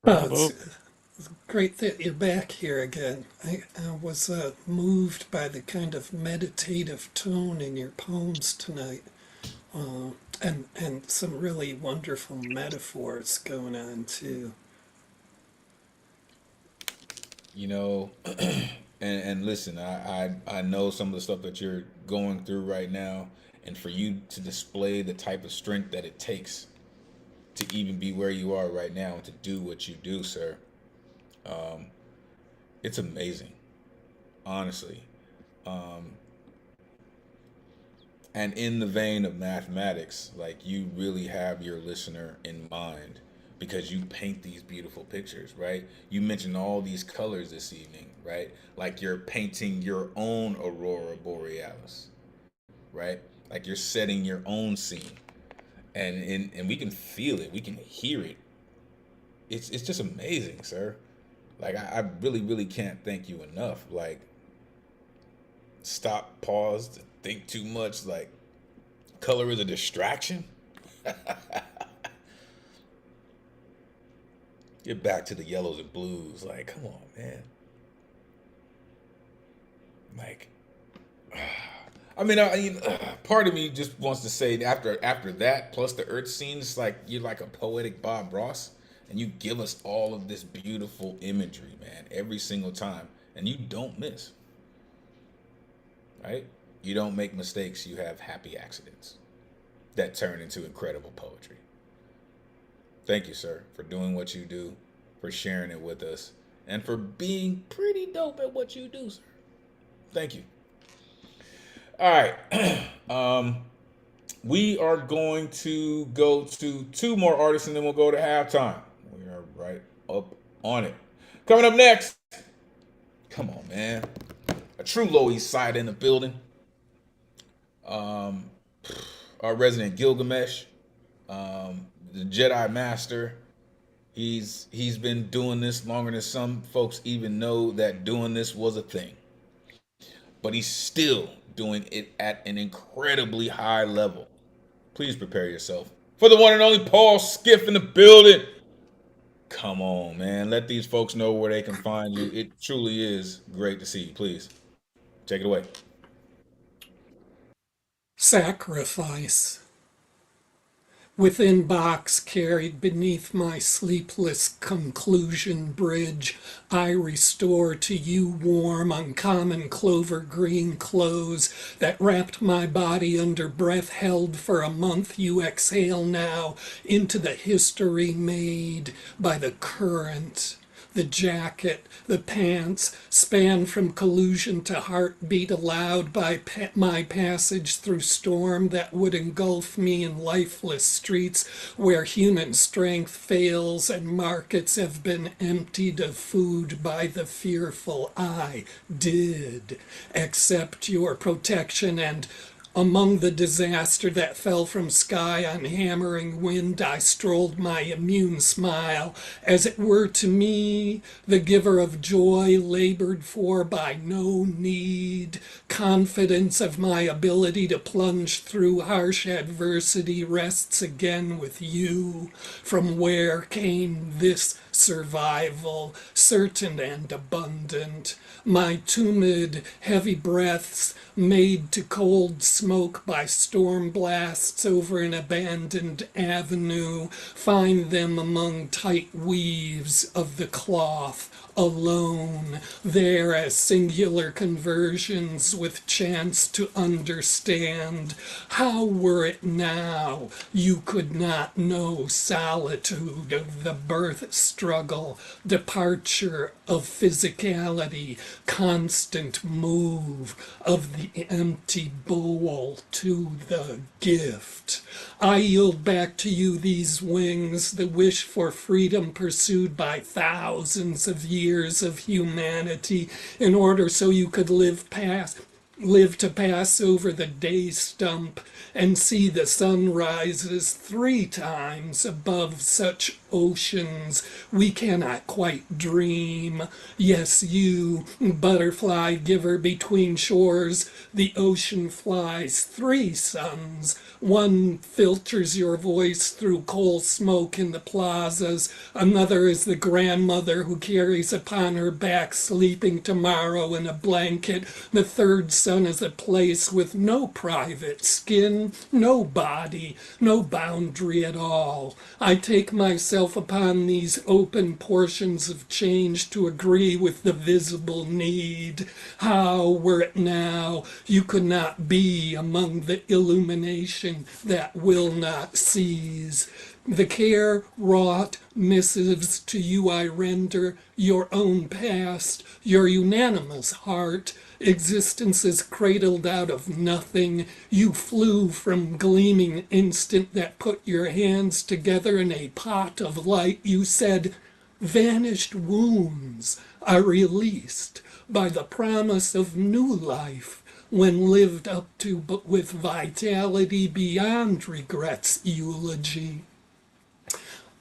It's great that you're back here again. I was moved by the kind of meditative tone in your poems tonight, and some really wonderful metaphors going on too. You know, and listen, I know some of the stuff that you're going through right now, and for you to display the type of strength that it takes to even be where you are right now and to do what you do, sir. It's amazing, honestly. And in the vein of mathematics, like, you really have your listener in mind because you paint these beautiful pictures, right? You mentioned all these colors this evening, right? Like you're painting your own aurora borealis, right? Like you're setting your own scene. And we can feel it, we can hear it. It's just amazing, sir. Like I really, really can't thank you enough. Like, stop, pause, think too much. Like, color is a distraction. Get back to the yellows and blues. Like, come on, man. Like, part of me just wants to say after that, plus the earth scenes, like, you're like a poetic Bob Ross, and you give us all of this beautiful imagery, man, every single time, and you don't miss, right? You don't make mistakes. You have happy accidents that turn into incredible poetry. Thank you, sir, for doing what you do, for sharing it with us, and for being pretty dope at what you do, sir. Thank you. All right. We are going to go to two more artists, and then we'll go to halftime. We are right up on it. Coming up next, come on, man. A true Low East Side in the building. Our resident Gilgamesh, the Jedi Master. He's been doing this longer than some folks even know that doing this was a thing. But he's still doing it at an incredibly high level. Please prepare yourself for the one and only Paul Skiff in the building. Come on, man. Let these folks know where they can find you. It truly is great to see you. Please, take it away. Sacrifice. Within box carried beneath my sleepless conclusion bridge, I restore to you warm, uncommon clover green clothes that wrapped my body under breath held for a month. You exhale now into the history made by the current. The jacket, the pants, span from collusion to heartbeat allowed by my passage through storm that would engulf me in lifeless streets where human strength fails and markets have been emptied of food by the fearful. I did accept your protection and Among the disaster that fell from sky on hammering wind, I strolled my immune smile, as it were to me, the giver of joy labored for by no need. Confidence of my ability to plunge through harsh adversity rests again with you. From where came this survival, certain and abundant? My tumid, heavy breaths, made to cold smoke by storm blasts over an abandoned avenue, find them among tight weaves of the cloth, alone, there as singular conversions with chance to understand. How were it now you could not know solitude of the birth struggle, departure of physicality, constant move of the empty bowl to the gift? I yield back to you these wings, the wish for freedom pursued by thousands of years of humanity, in order so you could live to pass over the day stump and see the sun rises 3 times above such oceans we cannot quite dream. Yes, you, butterfly giver between shores, the ocean flies 3 suns. One filters your voice through coal smoke in the plazas. Another is the grandmother who carries upon her back sleeping tomorrow in a blanket. The third sun is a place with no private skin, no body, no boundary at all. I take myself upon these open portions of change to agree with the visible need. How were it now you could not be among the illumination that will not seize? The care-wrought missives to you I render, your own past, your unanimous heart. Existence is cradled out of nothing. You flew from gleaming instant that put your hands together in a pot of light. You said, vanished wounds are released by the promise of new life when lived up to, but with vitality beyond regret's eulogy.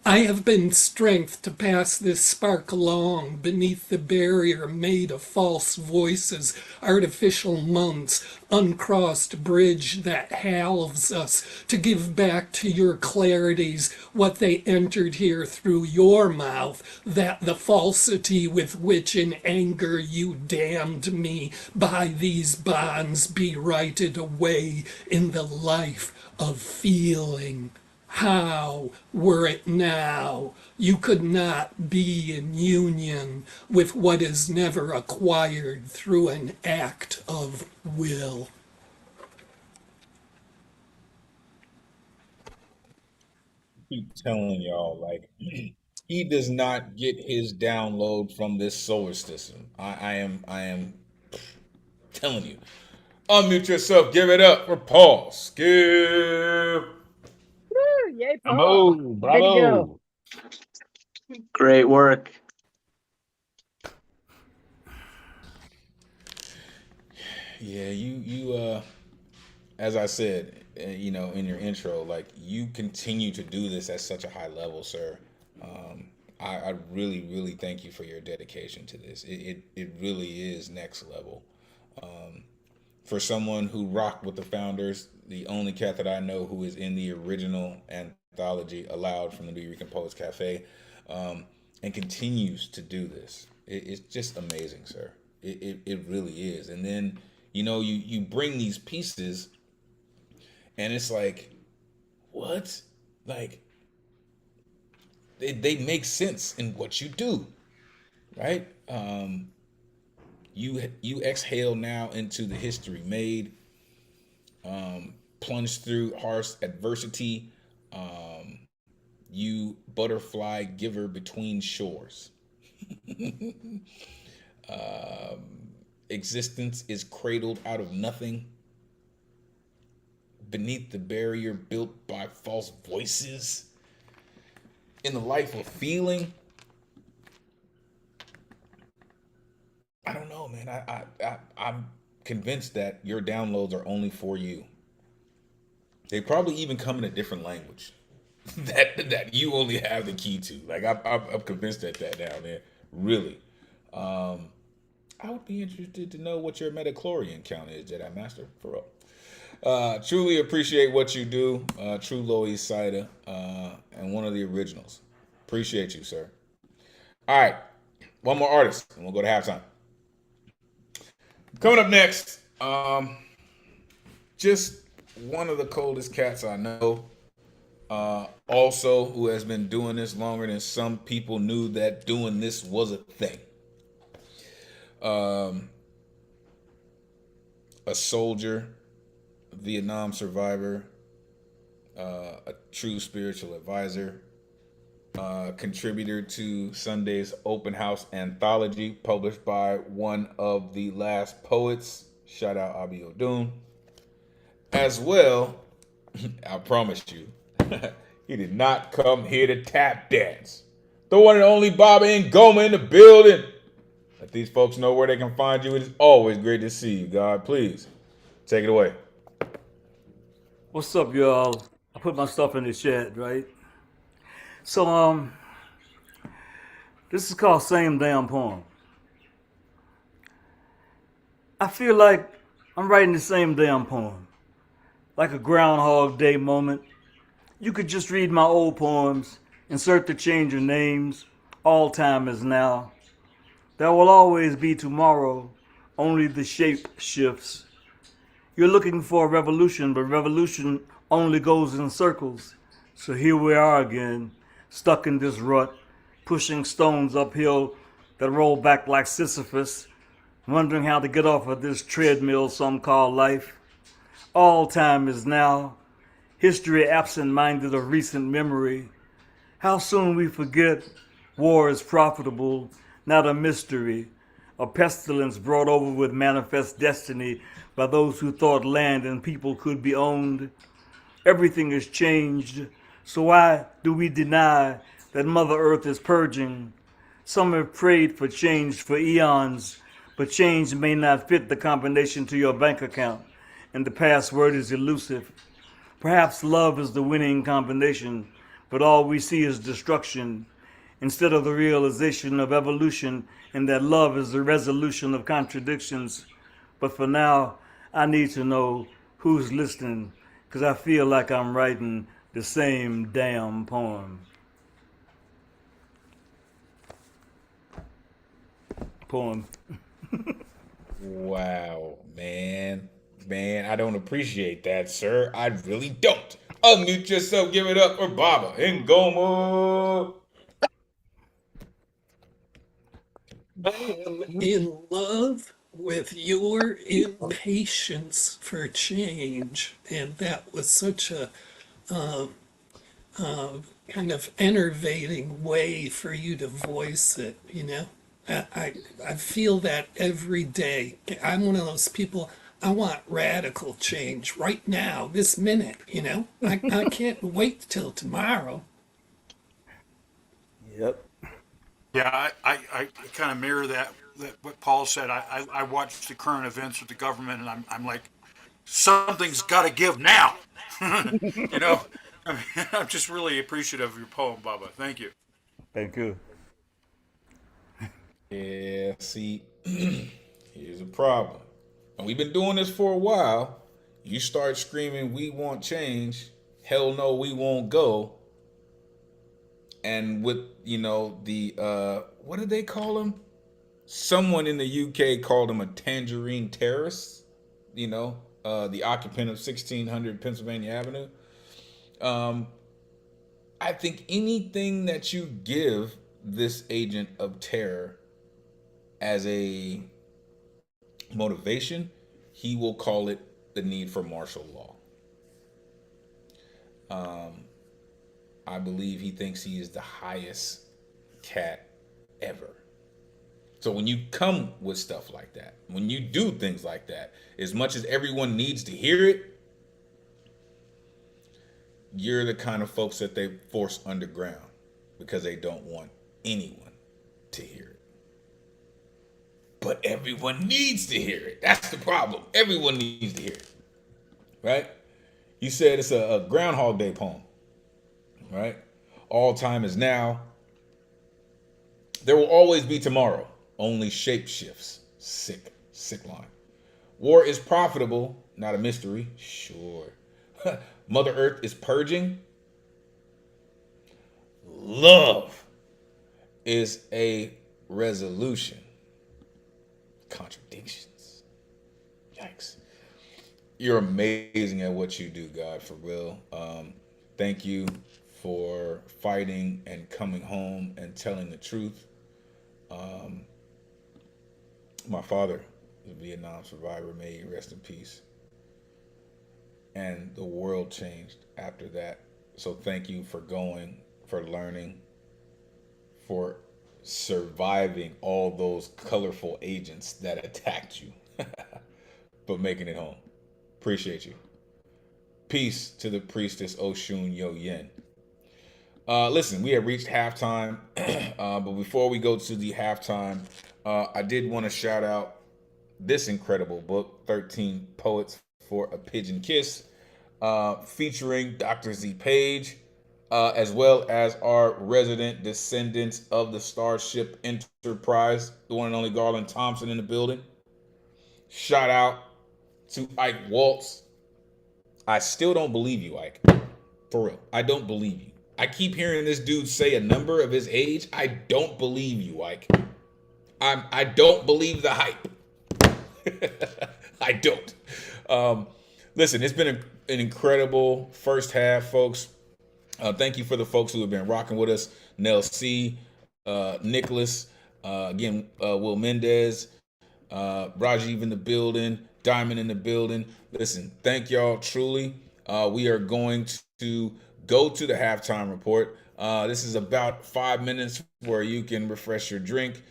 I have been strength to pass this spark along beneath the barrier made of false voices, artificial months, uncrossed bridge that halves us, to give back to your clarities what they entered here through your mouth, that the falsity with which in anger you damned me by these bonds be righted away in the life of feeling. How were it now you could not be in union with what is never acquired through an act of will? Keep telling y'all, like, he does not get his download from this solar system. I am telling you. Unmute yourself. Give it up for Paul. Skip. Woo, yay, Bravo, Paul. Way to go. bravo. Great work. Yeah, you as I said, in your intro, like, you continue to do this at such a high level, sir. I really, really thank you for your dedication to this. It really is next level. For someone who rocked with the founders, the only cat that I know who is in the original anthology, Allowed from the Be Recomposed Cafe, and continues to do this. It's just amazing, sir. It really is. And then, you bring these pieces, and it's like, what? Like, they make sense in what you do, right? You exhale now into the history made, plunge through harsh adversity. You butterfly giver between shores. Existence is cradled out of nothing, beneath the barrier built by false voices. In the life of feeling, I don't know, man. I'm convinced that your downloads are only for you. They probably even come in a different language that you only have the key to. Like I'm convinced at that now, man. Really. I would be interested to know what your metachlorian count is, Jedi Master, for real. Truly appreciate what you do. True Low East Sider, and one of the originals. Appreciate you, sir. All right. One more artist, and we'll go to halftime. Coming up next, just one of the coldest cats I know. Also, who has been doing this longer than some people knew that doing this was a thing. A soldier, a Vietnam survivor, a true spiritual advisor, contributor to Sunday's Open House anthology, published by one of the last poets. Shout out Abi Odun. As well, I promise you, he did not come here to tap dance. The one and only Baba and Goma in the building. Let these folks know where they can find you. It is always great to see you, God. Please, take it away. What's up, y'all? I put my stuff in the chat, right? So, this is called Same Damn Poem. I feel like I'm writing the same damn poem, like a Groundhog Day moment. You could just read my old poems, insert the change of names. All time is now. There will always be tomorrow, only the shape shifts. You're looking for a revolution, but revolution only goes in circles. So here we are again, stuck in this rut, pushing stones uphill that roll back like Sisyphus, wondering how to get off of this treadmill some call life. All time is now, history absent-minded of recent memory. How soon we forget war is profitable, not a mystery, a pestilence brought over with manifest destiny by those who thought land and people could be owned. Everything has changed, so why do we deny that Mother Earth is purging? Some have prayed for change for eons, but change may not fit the combination to your bank account, and the password is elusive. Perhaps love is the winning combination, but all we see is destruction, instead of the realization of evolution, and that love is the resolution of contradictions. But for now, I need to know who's listening, because I feel like I'm writing the same damn poem. Wow, man. Man, I don't appreciate that, sir. I really don't. Unmute yourself, give it up for Baba and Goma. In love with your impatience for change. And that was such a kind of enervating way for you to voice it, you know? I feel that every day. I'm one of those people, I want radical change right now, this minute, you know? I can't wait till tomorrow. Yep. Yeah, I kind of mirror that what Paul said. I watch the current events with the government, and I'm like, something's got to give now. You know, I mean, I'm just really appreciative of your poem, Baba. Thank you. Thank you. Yeah, see, here's a problem. And we've been doing this for a while. You start screaming, we want change. Hell no, we won't go. And with, you know, the, what did they call him? Someone in the UK called him a tangerine terrorist, you know, the occupant of 1600 Pennsylvania Avenue. I think anything that you give this agent of terror as a motivation, he will call it the need for martial law. I believe he thinks he is the highest cat ever. So when you come with stuff like that, when you do things like that, as much as everyone needs to hear it, you're the kind of folks that they force underground because they don't want anyone to hear it. But everyone needs to hear it. That's the problem. Everyone needs to hear it. Right? You said it's a Groundhog Day poem, right? All time is now. There will always be tomorrow. Only shape shifts. Sick line. War is profitable, not a mystery. Sure. Mother Earth is purging. Love is a resolution. Contradictions. Yikes. You're amazing at what you do, God, for real. Thank you for fighting and coming home and telling the truth. My father was a Vietnam survivor. May he rest in peace. And the world changed after that. So thank you for going, for learning, for surviving all those colorful agents that attacked you, but making it home. Appreciate you. Peace to the priestess Oshun Yo Yin. Listen, we have reached halftime, but before we go to the halftime, I did want to shout out this incredible book, 13 Poets for a Pigeon Kiss, featuring Dr. Z Page, as well as our resident descendants of the Starship Enterprise, the one and only Garland Thompson in the building. Shout out to Ike Waltz. I still don't believe you, Ike. For real. I don't believe you. I keep hearing this dude say a number of his age. I don't believe you, Ike. I don't believe the hype. I don't. Listen, it's been an incredible first half, folks. Thank you for the folks who have been rocking with us. Nell C, Nicholas, again, Will Mendez, Rajiv in the building, Diamond in the building. Listen, thank y'all truly. We are going to go to the halftime report. This is about 5 minutes where you can refresh your drink,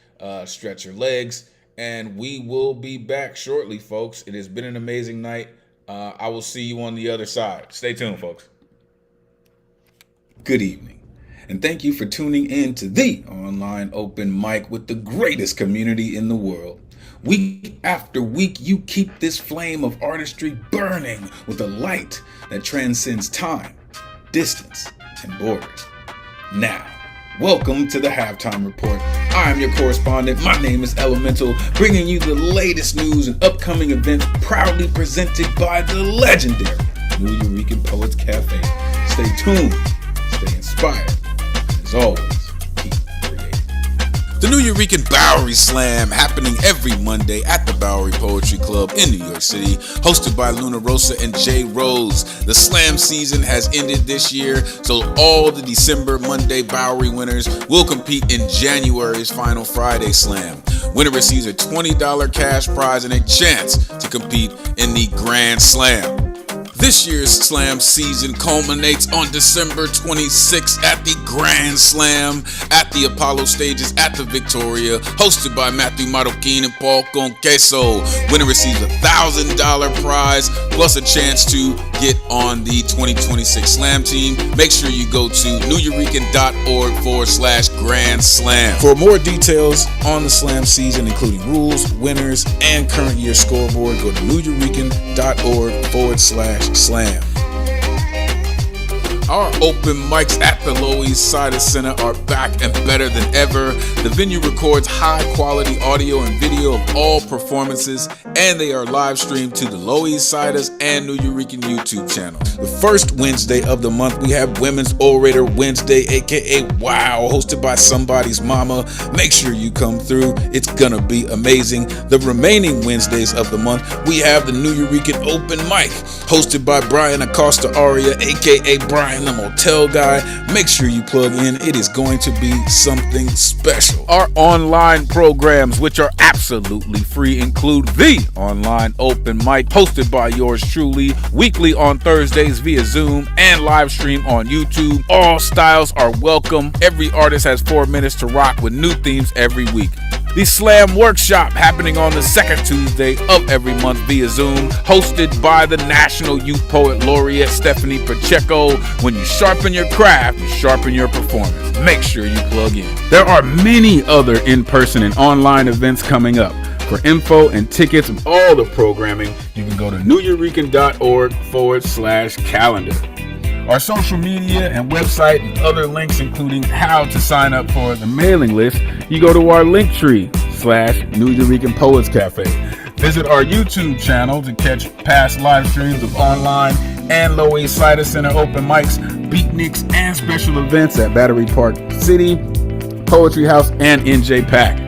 stretch your legs, and we will be back shortly, folks. It has been an amazing night. I will see you on the other side. Stay tuned, folks. Good evening, and thank you for tuning in to the online open mic with the greatest community in the world. Week after week, you keep this flame of artistry burning with a light that transcends time, distance, and borders. Now, welcome to the Halftime Report. I am your correspondent. My name is Elemen2al, bringing you the latest news and upcoming events, proudly presented by the legendary New Eureka Poets Cafe. Stay tuned, stay inspired, and as always, keep creating. The New Eureka Bowery Slam, happening every Monday at the Bowery Poetry Club in New York City, hosted by Luna Rosa and Jay Rose. The slam season has ended this year, so all the December Monday Bowery winners will compete in January's final Friday Slam. Winner receives a $20 cash prize and a chance to compete in the Grand Slam. This year's Slam season culminates on December 26th at the Grand Slam at the Apollo Stages at the Victoria, hosted by Matthew Marroquin and Paul Conqueso. Winner receives a $1,000 prize plus a chance to get on the 2026 Slam team. Make sure you go to neweureka.org/Grand Slam. For more details on the Slam season, including rules, winners, and current year scoreboard, go to neweureka.org/Slam. Our open mics at the Lower East Side Center are back and better than ever. The venue records high quality audio and video of all performances, and they are live streamed to the Lower East Siders and New Eureka YouTube channel. The first Wednesday of the month, we have Women's Orator Wednesday, aka WOW, hosted by somebody's mama. Make sure you come through. It's gonna be amazing. The remaining Wednesdays of the month, we have the New Eureka Open Mic, hosted by Brian Acosta Aria, aka Brian the Motel Guy. Make sure you plug in. It is going to be something special. Our online programs, which are absolutely free, include the online open mic hosted by yours truly, weekly on Thursdays via Zoom and live stream on YouTube. All styles are welcome. Every artist has 4 minutes to rock with new themes every week. The Slam Workshop, happening on the second Tuesday of every month via Zoom, hosted by the National Youth Poet Laureate Stephanie Pacheco. When you sharpen your craft, you sharpen your performance. Make sure you plug in. There are many other in-person and online events coming up. For info and tickets of all the programming, you can go to newyourekan.org/calendar. Our social media and website and other links, including how to sign up for the mailing list, you go to our linktree/New Eureka Poets Cafe. Visit our YouTube channel to catch past live streams of online and Lower East Side Center open mics, beatniks, and special events at Battery Park City, Poetry House, and NJ Pack.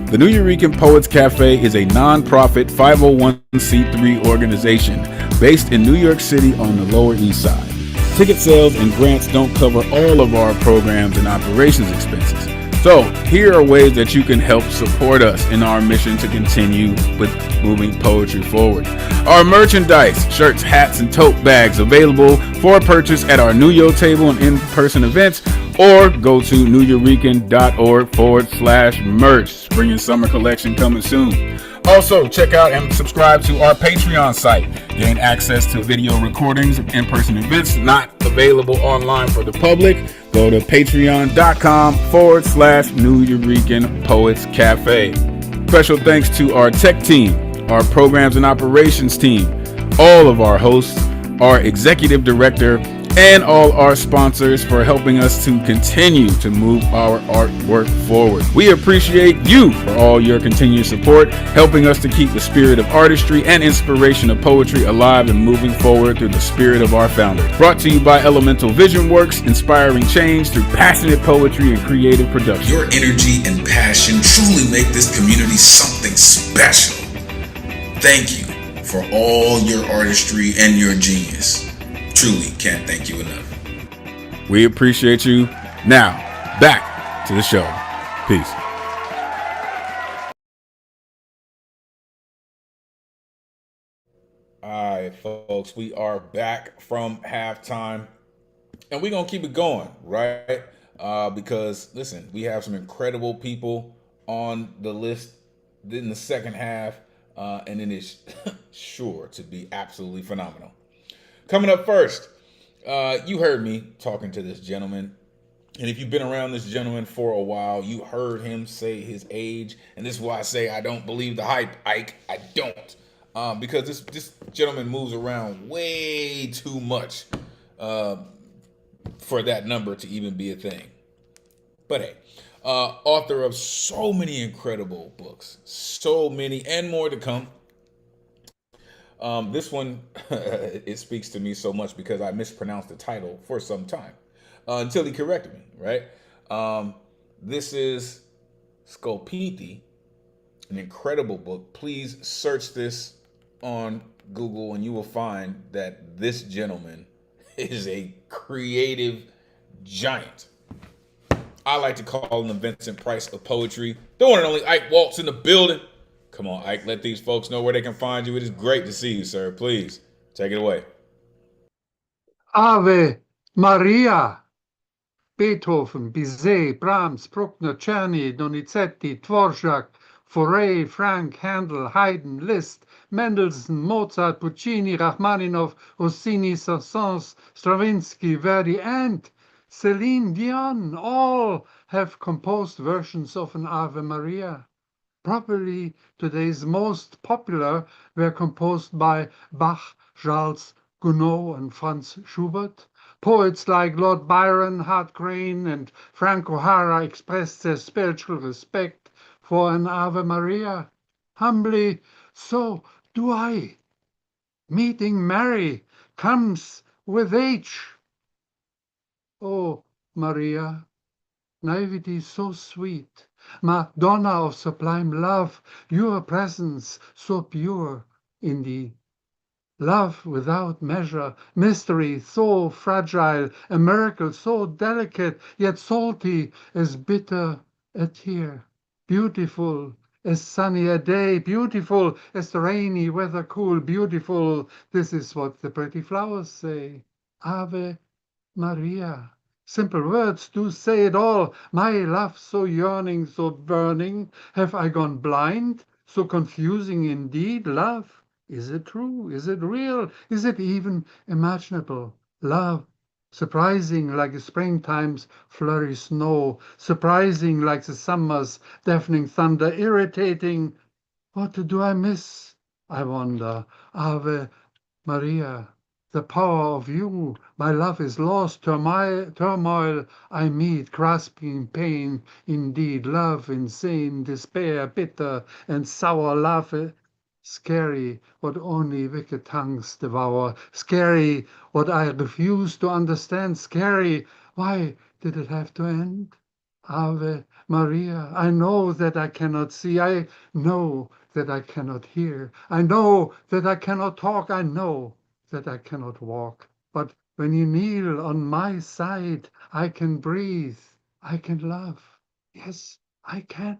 The New Eurekan Poets Cafe is a non-profit 501c3 organization based in New York City on the Lower East Side. Ticket sales and grants don't cover all of our programs and operations expenses. So here are ways that you can help support us in our mission to continue with moving poetry forward. Our merchandise, shirts, hats, and tote bags available for purchase at our New Yo table and in-person events, or go to newyourekan.org/merch. Spring and summer collection coming soon. Also, check out and subscribe to our Patreon site. Gain access to video recordings of in-person events not available online for the public. Go to patreon.com/New Eurekan Poets Cafe. Special thanks to our tech team, our programs and operations team, all of our hosts, our executive director, and all our sponsors for helping us to continue to move our artwork forward. We appreciate you for all your continued support, helping us to keep the spirit of artistry and inspiration of poetry alive and moving forward through the spirit of our founder. Brought to you by Elemen2al Vision Works, inspiring change through passionate poetry and creative production. Your energy and passion truly make this community something special. Thank you for all your artistry and your genius. Truly can't thank you enough. We appreciate you. Now, back to the show. Peace. All right, folks, we are back from halftime, and we're going to keep it going, right? Because, listen, we have some incredible people on the list in the second half, and it is sure to be absolutely phenomenal. Coming up first, you heard me talking to this gentleman. And if you've been around this gentleman for a while, you heard him say his age. And this is why I say I don't believe the hype, Ike. I don't. Because this gentleman moves around way too much for that number to even be a thing. But hey, author of so many incredible books, so many and more to come. This one, it speaks to me so much because I mispronounced the title for some time until he corrected me, right? This is Sculpiti, an incredible book. Please search this on Google and you will find that this gentleman is a creative giant. I like to call him the Vincent Price of poetry. The one and only Ike Waltz in the building. Come on, Ike, let these folks know where they can find you. It is great to see you, sir. Please, take it away. Ave Maria. Beethoven, Bizet, Brahms, Bruckner, Czerny, Donizetti, Dvorak, Fauré, Frank, Handel, Haydn, Liszt, Mendelssohn, Mozart, Puccini, Rachmaninoff, Rossini, Saint-Saëns, Stravinsky, Verdi, and Celine Dion all have composed versions of an Ave Maria. Probably today's most popular were composed by Bach, Charles Gounod, and Franz Schubert. Poets like Lord Byron, Hart Crane, and Frank O'Hara expressed their spiritual respect for an Ave Maria. Humbly, so do I. Meeting Mary comes with age. Oh, Maria, naivety so sweet, Madonna of sublime love, your presence so pure indeed. Love without measure, mystery so fragile, a miracle so delicate, yet salty as bitter a tear. Beautiful as sunny a day, beautiful as the rainy weather cool, beautiful, this is what the pretty flowers say. Ave Maria. Simple words do say it all. My love so yearning, so burning. Have I gone blind? So confusing indeed, love? Is it true? Is it real? Is it even imaginable? Love, surprising like the springtime's flurry snow, surprising like the summer's deafening thunder, irritating What do I miss? I wonder. Ave Maria, the power of you. My love is lost. Turmoil I meet, grasping pain. Indeed, love insane, despair bitter and sour love. Scary, what only wicked tongues devour. Scary, what I refuse to understand. Scary, why did it have to end? Ave Maria, I know that I cannot see. I know that I cannot hear. I know that I cannot talk. I know that I cannot walk. But when you kneel on my side, I can breathe. I can love. Yes, I can.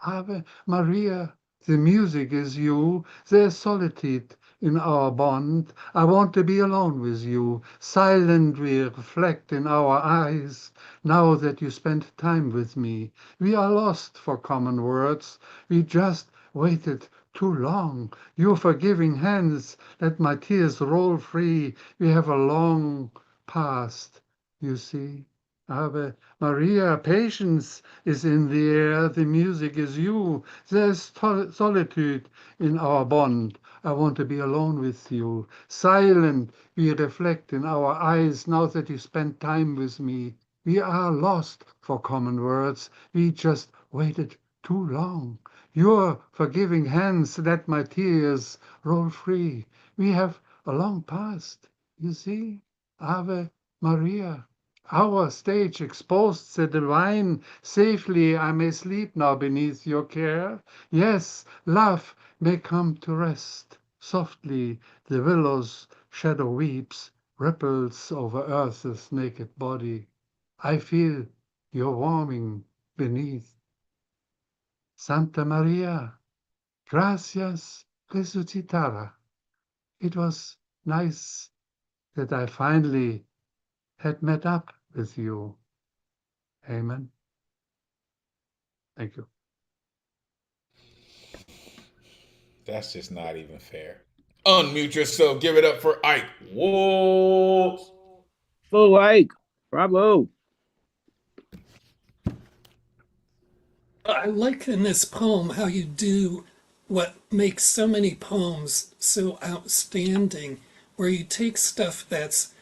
Ave Maria, the music is you. There's solitude in our bond. I want to be alone with you. Silent we reflect in our eyes. Now that you spent time with me, we are lost for common words. We just waited too long. Your forgiving hands let my tears roll free. We have a long past, you see. Ave Maria, patience is in the air, the music is you. There's solitude in our bond. I want to be alone with you. Silent, we reflect in our eyes now that you spent time with me. We are lost for common words. We just waited too long. Your forgiving hands let my tears roll free. We have a long past, you see. Ave Maria. Our stage exposed the divine. Safely I may sleep now beneath your care. Yes, love may come to rest. Softly the willow's shadow weeps, ripples over earth's naked body. I feel your warming beneath. Santa Maria, gracias resucitada. It was nice that I finally had met up with you. Amen. Thank you. That's just not even fair. Unmute yourself. Give it up for Ike. Whoa. Oh, Ike. Bravo. I like in this poem how you do what makes so many poems so outstanding, where you take stuff that's,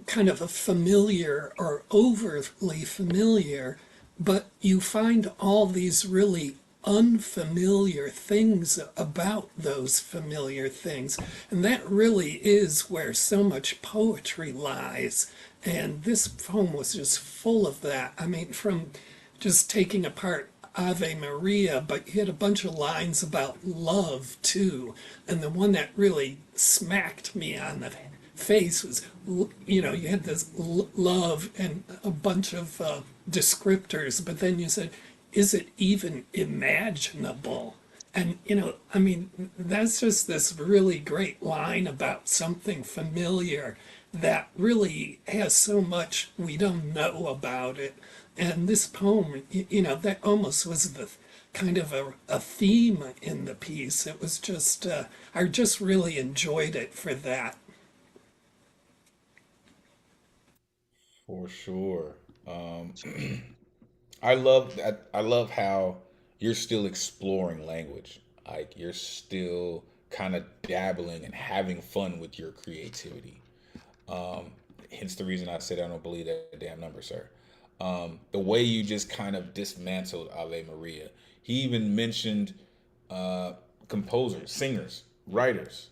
kind of a familiar or overly familiar, but you find all these really unfamiliar things about those familiar things. And that really is where so much poetry lies. And this poem was just full of that. I mean, from just taking apart Ave Maria, but you had a bunch of lines about love too. And the one that really smacked me on the face was, you had this love and a bunch of descriptors, but then you said, is it even imaginable? And, I mean, that's just this really great line about something familiar that really has so much we don't know about it. And this poem, that almost was the kind of a theme in the piece. It was just, I just really enjoyed it for that. For sure. I love that. I love how you're still exploring language. Like you're still kind of dabbling and having fun with your creativity. Um, Hence the reason I said I don't believe that damn number, sir. The way you just kind of dismantled Ave Maria. He even mentioned uh, composers, singers, writers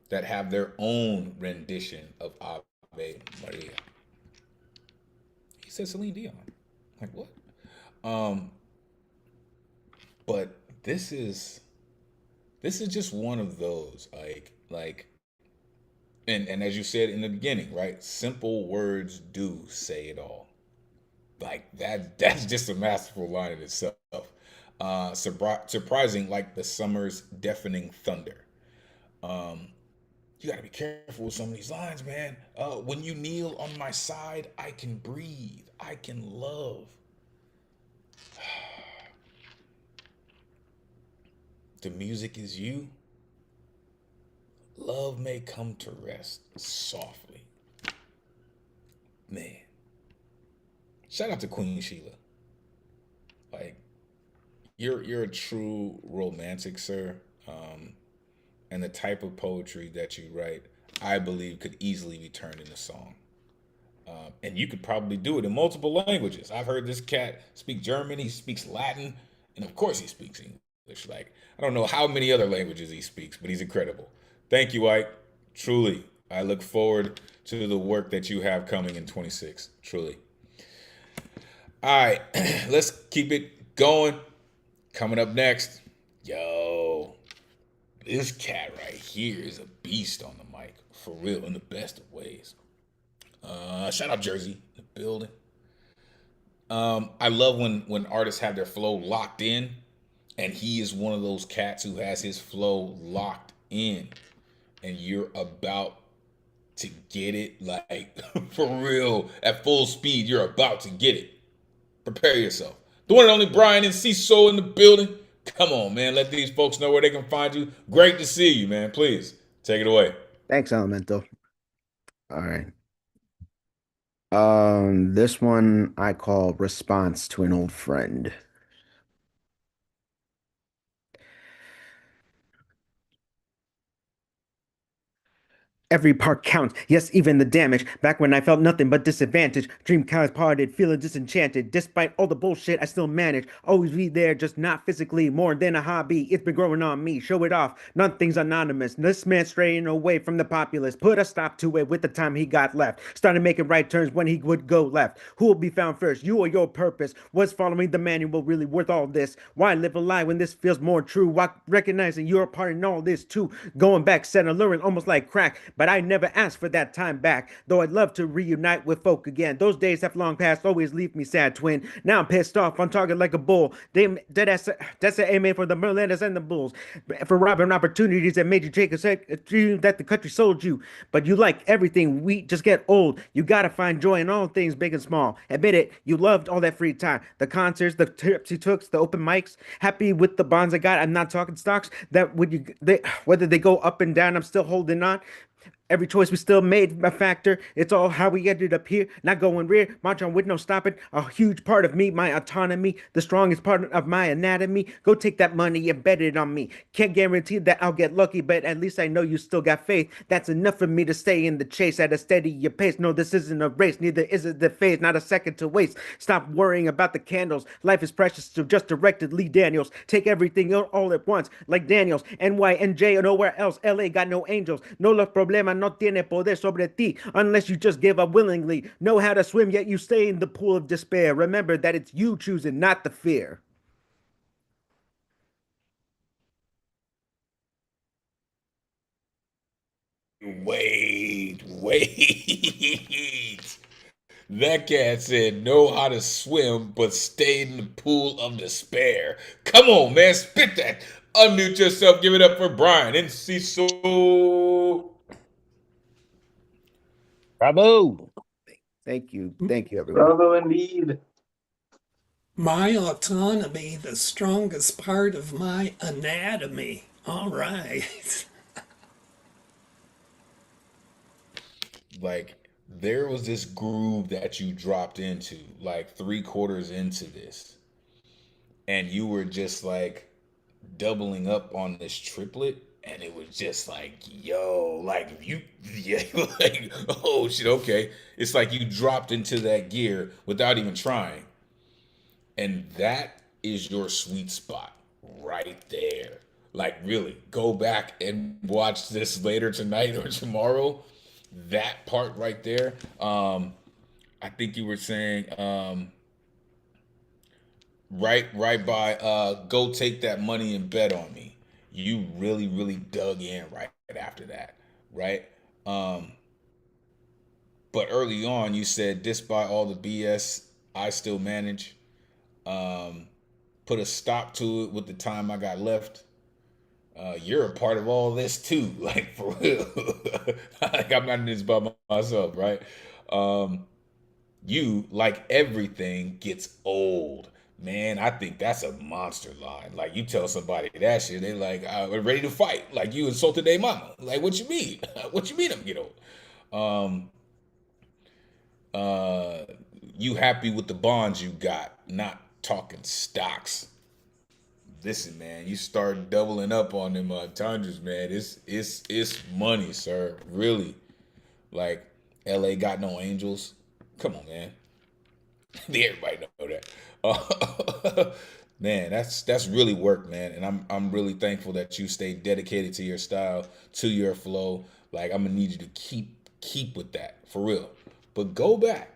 that have their own rendition of Ave Maria. He said Celine Dion. Like what? Um, but this is just one of those and as you said in the beginning, right? Simple words do say it all. Like that's just a masterful line in itself. Surprising like the summer's deafening thunder. Um, you got to be careful with some of these lines, man. When you kneel on my side, I can breathe. I can love. The music is you. Love may come to rest softly. Man, shout out to Queen Sheila. Like, you're a true romantic, sir. And the type of poetry that you write, I believe, could easily be turned into song. And you could probably do it in multiple languages. I've heard this cat speak German, he speaks Latin, and of course he speaks English. Like, I don't know how many other languages he speaks, but he's incredible. Thank you, Ike. Truly, I look forward to the work that you have coming in 26. Truly. All right, let's keep it going. Coming up next, yo, this cat right here is a beast on the mic, for real, in the best of ways. Shout out Jersey in the building. I love when artists have their flow locked in, and he is one of those cats who has his flow locked in, and you're about to get it, like for real, at full speed. You're about to get it. Prepare yourself. The one and only Brian and CISO in the building. Come on, man. Let these folks know where they can find you. Great to see you, man. Please take it away. Thanks, Elemental. All right. This one I call Response to an Old Friend. Every part counts, yes, even the damage. Back when I felt nothing but disadvantage. Dream cows parted, feeling disenchanted. Despite all the bullshit, I still manage. Always be there, just not physically. More than a hobby, it's been growing on me. Show it off, nothing's anonymous. This man straying away from the populace. Put a stop to it with the time he got left. Started making right turns when he would go left. Who will be found first, you or your purpose? Was following the manual really worth all this? Why live a lie when this feels more true? Why recognizing you're a part in all this too? Going back, set alluring, almost like crack. But I never asked for that time back, though I'd love to reunite with folk again. Those days have long passed, always leave me sad, twin. Now I'm pissed off, on target like a bull. That's an amen for the Merlanders and the Bulls. For robbing opportunities that made you take a dream that the country sold you. But you like everything, we just get old. You gotta find joy in all things big and small. Admit it, you loved all that free time. The concerts, the trips you took, the open mics. Happy with the bonds I got. I'm not talking stocks. That whether they go up and down, I'm still holding on. Every choice we still made a factor. It's all how we ended up here, not going rear, march on with no stopping. A huge part of me, my autonomy, the strongest part of my anatomy. Go take that money and bet it on me. Can't guarantee that I'll get lucky, but at least I know you still got faith. That's enough for me to stay in the chase at a steady pace. No, this isn't a race, neither is it the phase, not a second to waste. Stop worrying about the candles. Life is precious, so just directed Lee Daniels. Take everything all at once, like Daniels. NY, NJ, or nowhere else. LA got no angels. No los problemas no tiene poder sobre ti unless you just give up willingly. Know how to swim, yet you stay in the pool of despair. Remember that it's you choosing, not the fear. Wait. That cat said, know how to swim, but stay in the pool of despair. Come on, man. Spit that. Unmute yourself. Give it up for Brian and CISO. Bravo. Thank you, everyone. Bravo indeed. My autonomy, the strongest part of my anatomy. All right. Like, there was this groove that you dropped into, like 3/4 into this, and you were just like doubling up on this triplet, and it was just like, yo, like yeah, like, oh shit, okay. It's like you dropped into that gear without even trying. And that is your sweet spot right there. Like, really, go back and watch this later tonight or tomorrow. That part right there. I think you were saying, right by go take that money and bet on me. You really dug in right after that, right? But early on you said, despite all the BS, I still manage. Put a stop to it with the time I got left. You're a part of all this too, like, for real. Like, I'm not in this by myself, right? You, like everything, gets old. Man, I think that's a monster line. Like, you tell somebody that shit, they like, we're ready to fight. Like, you insulted their mama. Like, what you mean? What you mean I'm get old? You happy with the bonds you got, not talking stocks. Listen, man, you start doubling up on them entendres, man. It's money, sir. Really. Like, LA got no angels. Come on, man. Everybody know that. Man, that's really work, man. And I'm really thankful that you stay dedicated to your style, to your flow. Like, I'm gonna need you to keep with that for real. But go back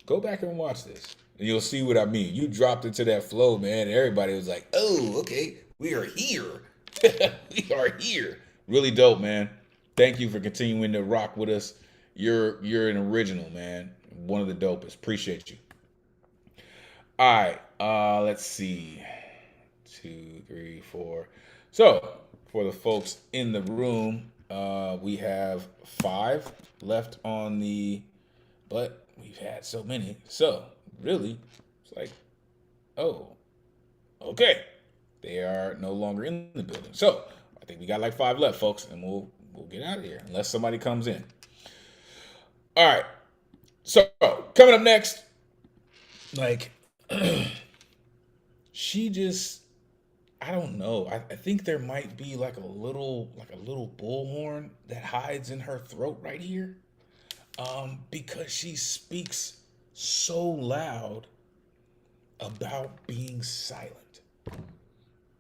and watch this, and you'll see what I mean. You dropped into that flow, man. And everybody was like, "Oh, okay, we are here. We are here." Really dope, man. Thank you for continuing to rock with us. You're an original, man. One of the dopest. Appreciate you. All right. Let's see. 2, 3, 4. So for the folks in the room, we have 5 left on the, but we've had so many. So really, it's like, oh, okay. They are no longer in the building. So I think we got like 5 left, folks, and we'll get out of here unless somebody comes in. All right. So coming up next, like she just, I don't know. I think there might be like a little bullhorn that hides in her throat right here. Because she speaks so loud about being silent.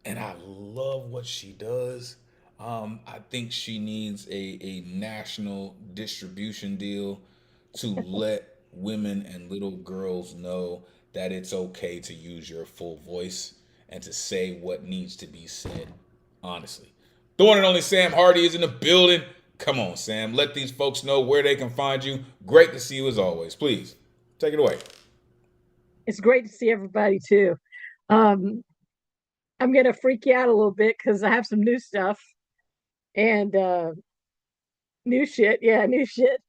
And I love what she does. I think she needs a national distribution deal to let women and little girls know that it's okay to use your full voice and to say what needs to be said, honestly. The one and only Sam Hardy is in the building. Come on, Sam. Let these folks know where they can find you. Great to see you as always. Please, take it away. It's great to see everybody, too. I'm going to freak you out a little bit because I have some new stuff and new shit. Yeah, new shit.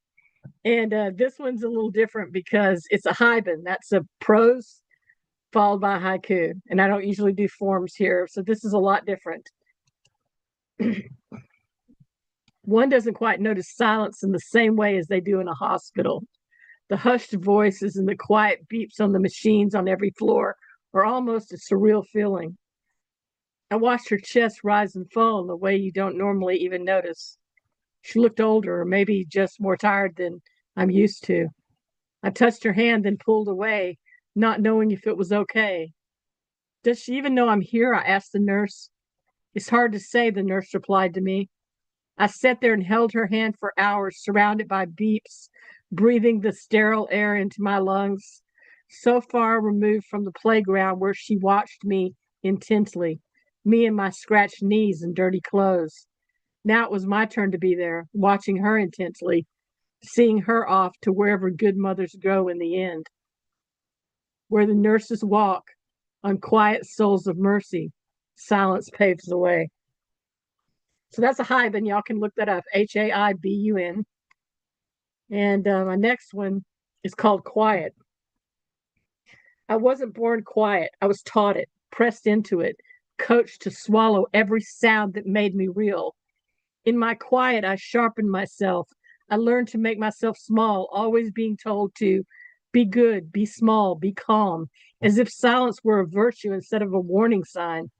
And this one's a little different because it's a haibun. That's a prose followed by haiku. And I don't usually do forms here. So this is a lot different. One doesn't quite notice silence in the same way as they do in a hospital. The hushed voices and the quiet beeps on the machines on every floor are almost a surreal feeling. I watched her chest rise and fall in the way you don't normally even notice. She looked older, or maybe just more tired than I'm used to. I touched her hand, then pulled away, not knowing if it was okay. Does she even know I'm here? I asked the nurse. It's hard to say, the nurse replied to me. I sat there and held her hand for hours, surrounded by beeps, breathing the sterile air into my lungs, so far removed from the playground where she watched me intently, me and my scratched knees and dirty clothes. Now it was my turn to be there, watching her intensely, seeing her off to wherever good mothers go in the end. Where the nurses walk, on quiet souls of mercy, silence paves the way. So that's a haibun. Y'all can look that up, Haibun. And my next one is called Quiet. I wasn't born quiet. I was taught it, pressed into it, coached to swallow every sound that made me real. In my quiet, I sharpened myself. I learned to make myself small, always being told to be good, be small, be calm, as if silence were a virtue instead of a warning sign.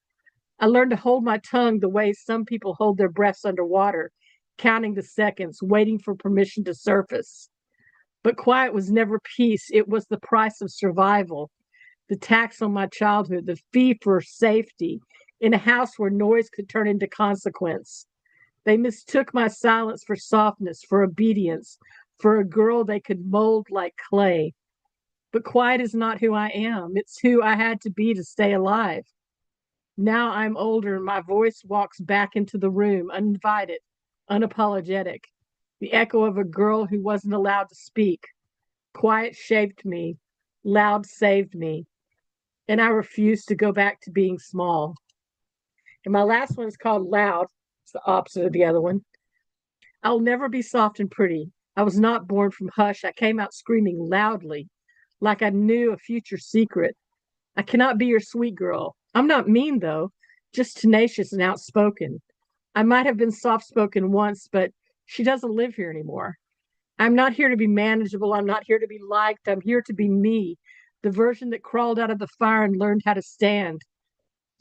I learned to hold my tongue the way some people hold their breaths underwater, counting the seconds, waiting for permission to surface. But quiet was never peace. It was the price of survival, the tax on my childhood, the fee for safety in a house where noise could turn into consequence. They mistook my silence for softness, for obedience, for a girl they could mold like clay. But quiet is not who I am. It's who I had to be to stay alive. Now I'm older and my voice walks back into the room, uninvited, unapologetic, the echo of a girl who wasn't allowed to speak. Quiet shaped me, loud saved me, and I refuse to go back to being small. And my last one is called Loud. It's the opposite of the other one. I'll never be soft and pretty. I was not born from hush. I came out screaming loudly, like I knew a future secret. I cannot be your sweet girl. I'm not mean, though, just tenacious and outspoken. I might have been soft-spoken once, but she doesn't live here anymore. I'm not here to be manageable. I'm not here to be liked. I'm here to be me, the version that crawled out of the fire and learned how to stand.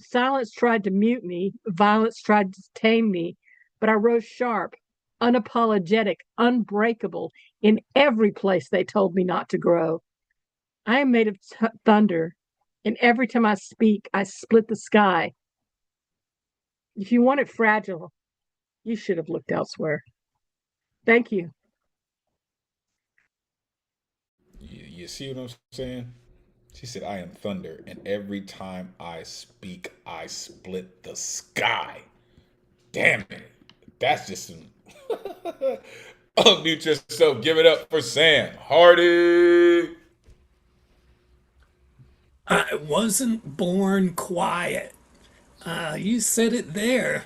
Silence tried to mute me, violence tried to tame me, but I rose sharp, unapologetic, unbreakable in every place they told me not to grow. I am made of thunder, and every time I speak, I split the sky. If you want it fragile, you should have looked elsewhere. Thank you. You see what I'm saying? She said, I am thunder, and every time I speak, I split the sky. Damn it. That's just some. Unmute yourself. Give it up for Sam Hardy. I wasn't born quiet. You said it there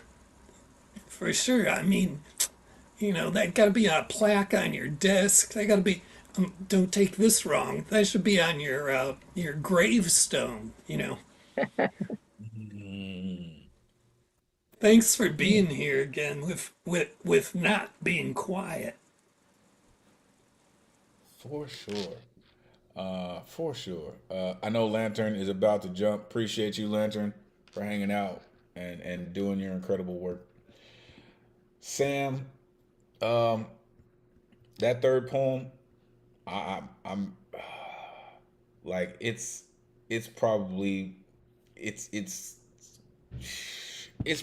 for sure. I mean, that got to be a plaque on your desk. That got to be. Don't take this wrong. That should be on your gravestone. Thanks for being here again with not being quiet. For sure. For sure. I know Lantern is about to jump. Appreciate you, Lantern, for hanging out and doing your incredible work. Sam, that third poem, I'm like it's probably it's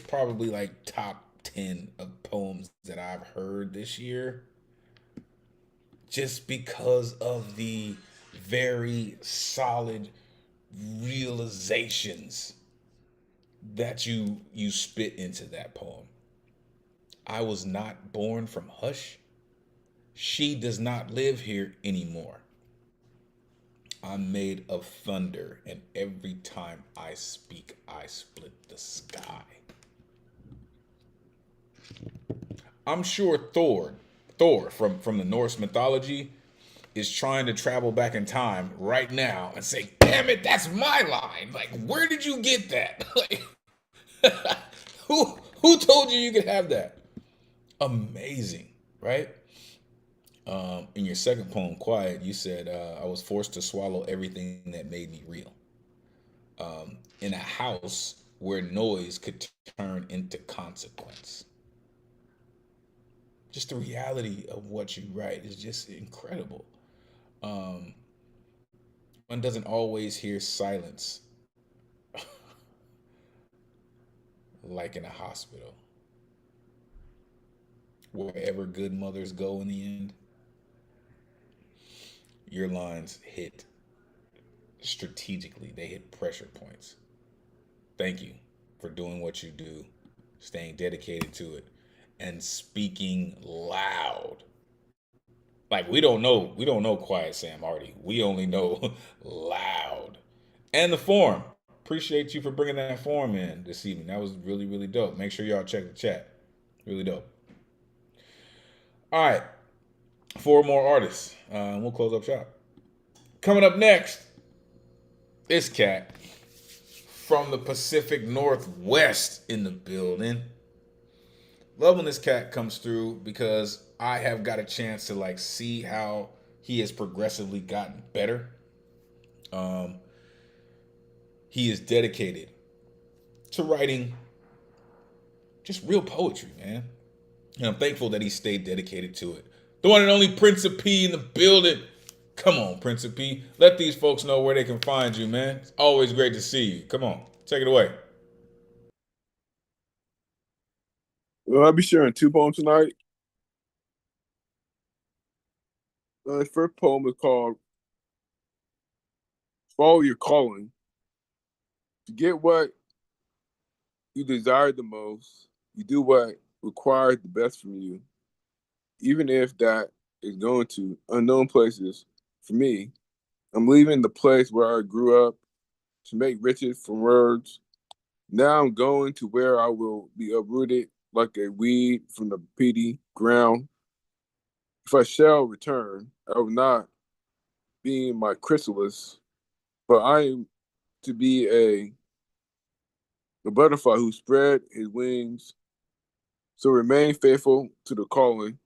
probably like top 10 of poems that I've heard this year, just because of the very solid realizations that you spit into that poem. I was not born from hush. She does not live here anymore. I'm made of thunder, and every time I speak, I split the sky. I'm sure Thor from the Norse mythology is trying to travel back in time right now and say, "Damn it, that's my line. Like, where did you get that? Like, who told you could have that?" Amazing, right? In your second poem, Quiet, you said, I was forced to swallow everything that made me real. In a house where noise could turn into consequence. Just the reality of what you write is just incredible. Um, One doesn't always hear silence like in a hospital. Wherever good mothers go in the end, your lines hit strategically, they hit pressure points. Thank you for doing what you do, staying dedicated to it, and speaking loud. Like we don't know Quiet Sam Hardy. We only know loud. And the forum. Appreciate you for bringing that forum in this evening. That was really, really dope. Make sure y'all check the chat. Really dope. All right, four more artists. We'll close up shop. Coming up next, this cat from the Pacific Northwest in the building. Love when this cat comes through because I have got a chance to like see how he has progressively gotten better. He is dedicated to writing just real poetry, man. And I'm thankful that he stayed dedicated to it. The one and only Prince of P in the building. Come on, Prince of P. Let these folks know where they can find you, man. It's always great to see you. Come on, take it away. Well, I'll be sharing two poems tonight. The first poem is called Follow Your Calling. To get what you desire the most, you do what requires the best from you, even if that is going to unknown places. For me, I'm leaving the place where I grew up to make riches from words. Now I'm going to where I will be uprooted like a weed from the peaty ground. If I shall return, I will not be in my chrysalis, but I am to be a butterfly who spread his wings. So remain faithful to the calling.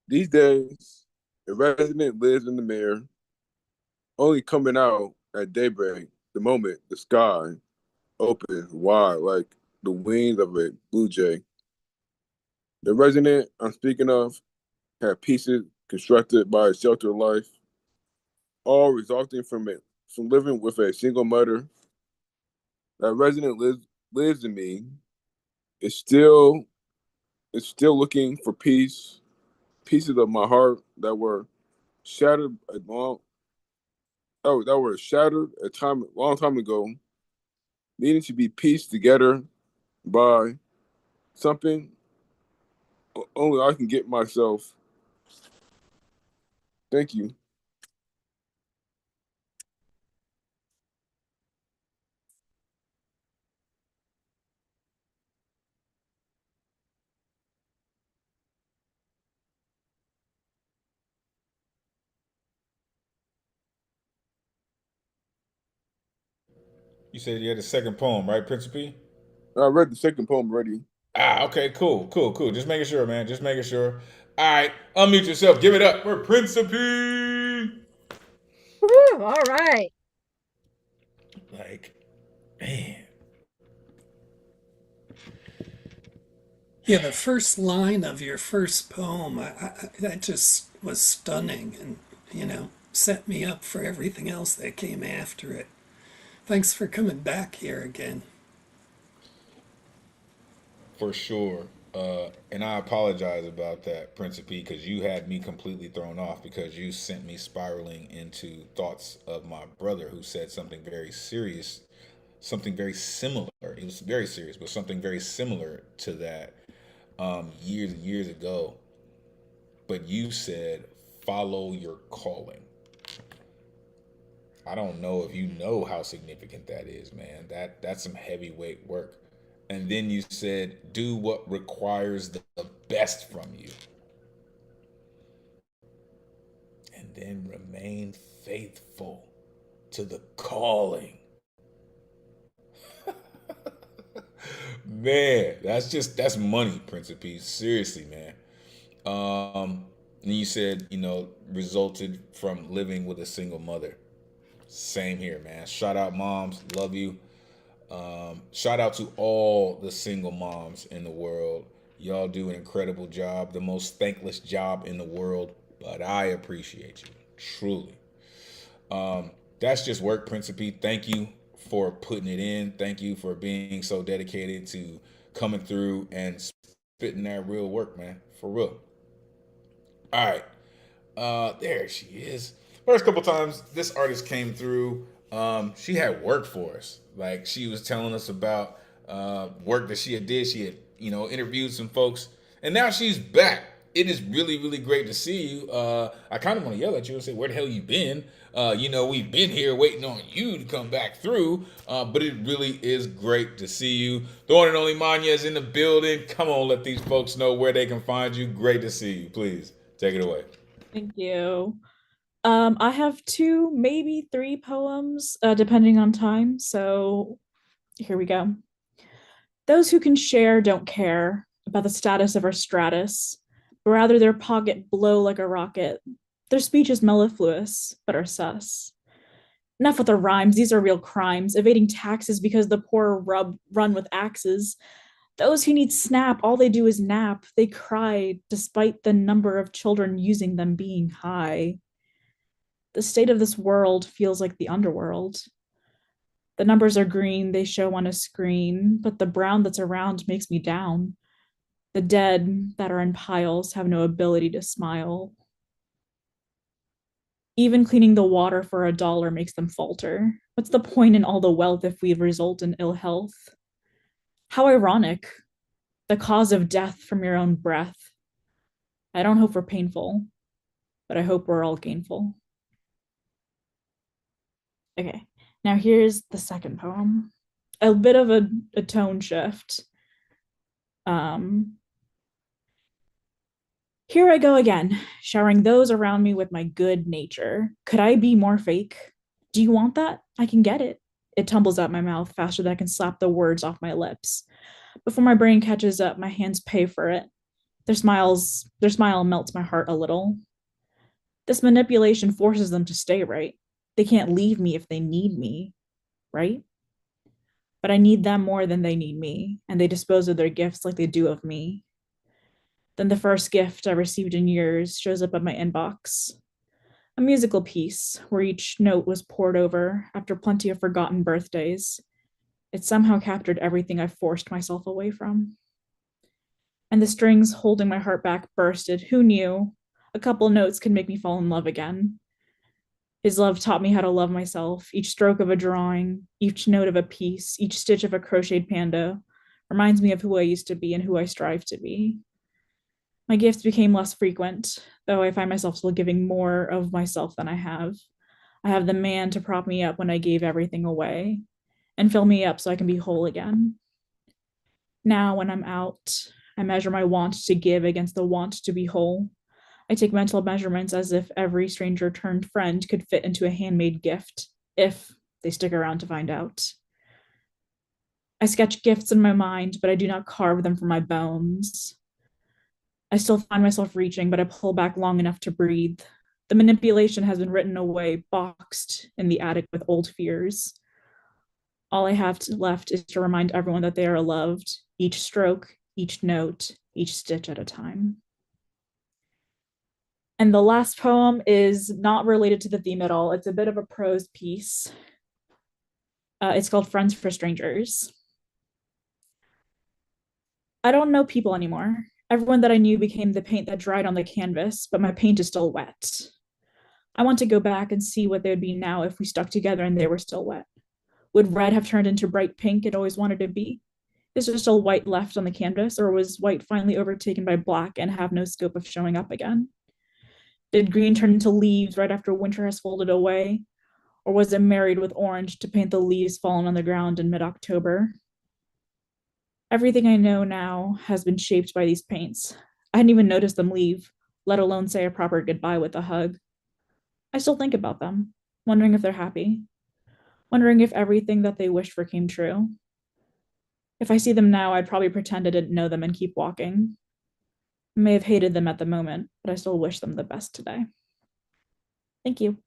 These days, A resident lives in the mirror, only coming out at daybreak, the moment the sky opens wide like the wings of a blue jay. The resident I'm speaking of had pieces constructed by a sheltered life, all resulting from living with a single mother. That resident lives in me. It's still looking for peace, pieces of my heart that were shattered a long time ago, needing to be pieced together by something only I can get myself. Thank you. You said you had a second poem, right, Principe? I read the second poem already. Ah, okay, cool. Just making sure, man. Just making sure. All right, unmute yourself. Give it up for Principe. Woo, all right. Like, man. Yeah, the first line of your first poem, that just was stunning and, set me up for everything else that came after it. Thanks for coming back here again. For sure. And I apologize about that, Principe, because you had me completely thrown off because you sent me spiraling into thoughts of my brother who said something very serious, something very similar. It was very serious, but something very similar to that years and years ago. But you said, follow your calling. I don't know if you know how significant that is, man. That's some heavyweight work. And then you said, do what requires the best from you. And then remain faithful to the calling. Man, that's money, Principe. Seriously, man. And you said, resulted from living with a single mother. Same here, man. Shout out moms, love you. Shout out to all the single moms in the world. Y'all do an incredible job, the most thankless job in the world, but I appreciate you, truly. That's just work, Principe. Thank you for putting it in. Thank you for being so dedicated to coming through and spitting that real work, man. For real. All right. There she is. First couple times this artist came through, she had work for us. Like she was telling us about work that she had did. She had, interviewed some folks, and now she's back. It is really, really great to see you. I kind of want to yell at you and say, "Where the hell you been?" We've been here waiting on you to come back through. But it really is great to see you. The one and only Manya is in the building. Come on, let these folks know where they can find you. Great to see you. Please take it away. Thank you. I have 2, maybe 3 poems, depending on time. So here we go. Those who can share don't care about the status of our stratus, but rather their pocket blow like a rocket. Their speech is mellifluous, but are sus. Enough with the rhymes, these are real crimes, evading taxes because the poor run with axes. Those who need SNAP, all they do is nap. They cry despite the number of children using them being high. The state of this world feels like the underworld. The numbers are green, they show on a screen, but the brown that's around makes me down. The dead that are in piles have no ability to smile. Even cleaning the water for $1 makes them falter. What's the point in all the wealth if we result in ill health? How ironic. The cause of death from your own breath. I don't hope we're painful, but I hope we're all gainful. Okay, now here's the second poem. A bit of a tone shift. Here I go again, showering those around me with my good nature. Could I be more fake? Do you want that? I can get it. It tumbles out my mouth faster than I can slap the words off my lips. Before my brain catches up, my hands pay for it. Their smile melts my heart a little. This manipulation forces them to stay, right? They can't leave me if they need me, right? But I need them more than they need me, and they dispose of their gifts like they do of me. Then the first gift I received in years shows up at my inbox. A musical piece where each note was poured over after plenty of forgotten birthdays. It somehow captured everything I forced myself away from. And the strings holding my heart back bursted. Who knew? A couple notes could make me fall in love again. His love taught me how to love myself. Each stroke of a drawing, each note of a piece, each stitch of a crocheted panda reminds me of who I used to be and who I strive to be. My gifts became less frequent, though I find myself still giving more of myself than I have. I have the man to prop me up when I gave everything away and fill me up so I can be whole again. Now, when I'm out, I measure my want to give against the want to be whole. I take mental measurements as if every stranger turned friend could fit into a handmade gift, if they stick around to find out. I sketch gifts in my mind, but I do not carve them from my bones. I still find myself reaching, but I pull back long enough to breathe. The manipulation has been written away, boxed in the attic with old fears. All I have left is to remind everyone that they are loved, each stroke, each note, each stitch at a time. And the last poem is not related to the theme at all. It's a bit of a prose piece. It's called Friends for Strangers. I don't know people anymore. Everyone that I knew became the paint that dried on the canvas, but my paint is still wet. I want to go back and see what they would be now if we stuck together and they were still wet. Would red have turned into bright pink it always wanted to be? Is there still white left on the canvas, or was white finally overtaken by black and have no scope of showing up again? Did green turn into leaves right after winter has folded away? Or was it married with orange to paint the leaves fallen on the ground in mid-October? Everything I know now has been shaped by these paints. I hadn't even noticed them leave, let alone say a proper goodbye with a hug. I still think about them, wondering if they're happy, wondering if everything that they wished for came true. If I see them now, I'd probably pretend I didn't know them and keep walking. I may have hated them at the moment, but I still wish them the best today. Thank you.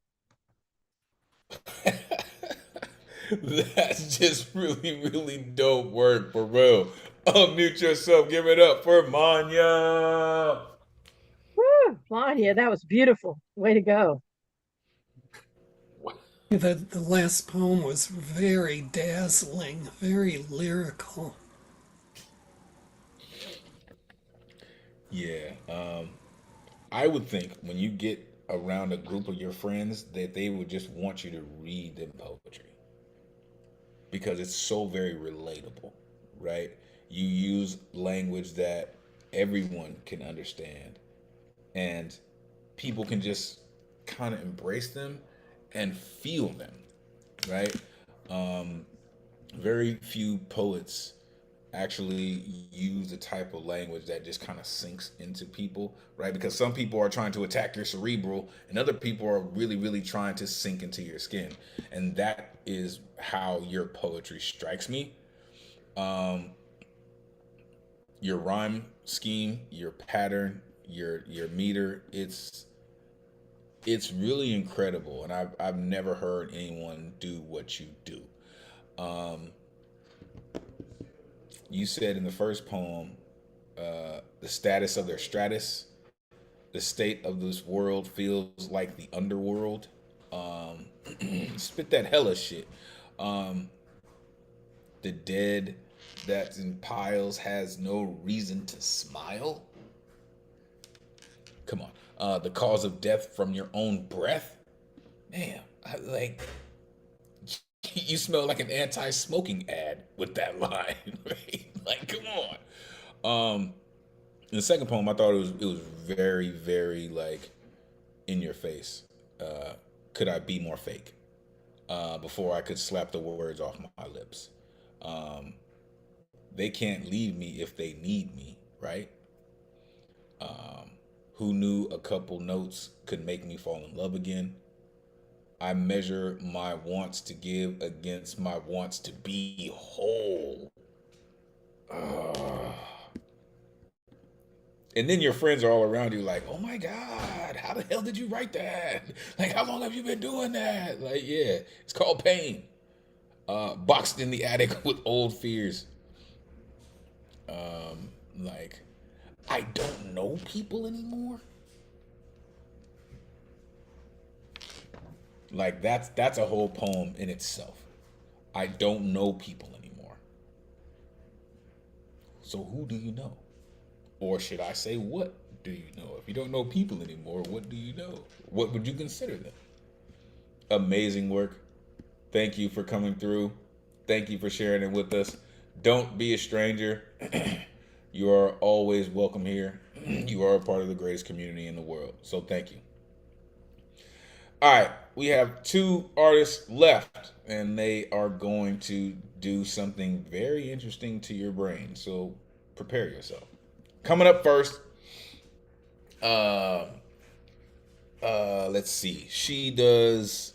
That's just really, really dope work, for real. Unmute yourself. Give it up for Manya. Woo, Vanya, that was beautiful. Way to go. The last poem was very dazzling, very lyrical. Yeah. I would think when you get around a group of your friends that they would just want you to read them poetry because it's so very relatable, right? You use language that everyone can understand and people can just kind of embrace them and feel them, right? Very few poets actually use the type of language that just kind of sinks into people, right? Because some people are trying to attack your cerebral and other people are really, really trying to sink into your skin. And that is how your poetry strikes me. Your rhyme scheme, your pattern, your meter, it's really incredible. And I've never heard anyone do what you do. You said in the first poem, the status of their stratus, the state of this world feels like the underworld. Spit that hella shit. The dead that's in piles has no reason to smile. Come on. The cause of death from your own breath. Man, you smell like an anti-smoking ad with that line. Right? Like, come on. In the second poem, I thought it was very, very like in your face. Could I be more fake? Before I could slap the words off my lips. They can't leave me if they need me, right? Who knew a couple notes could make me fall in love again? I measure my wants to give against my wants to be whole. And then your friends are all around you like, oh my God, how the hell did you write that? Like, how long have you been doing that? Like, yeah, it's called pain. Boxed in the attic with old fears. Like, I don't know people anymore. Like, that's a whole poem in itself. I don't know people anymore. So who do you know? Or should I say, what do you know? If you don't know people anymore, what do you know? What would you consider them? Amazing work. Thank you for coming through. Thank you for sharing it with us. Don't be a stranger. You are always welcome here. You are a part of the greatest community in the world. So thank you. All right, we have 2 artists left, and they are going to do something very interesting to your brain. So prepare yourself. Coming up first, let's see. She does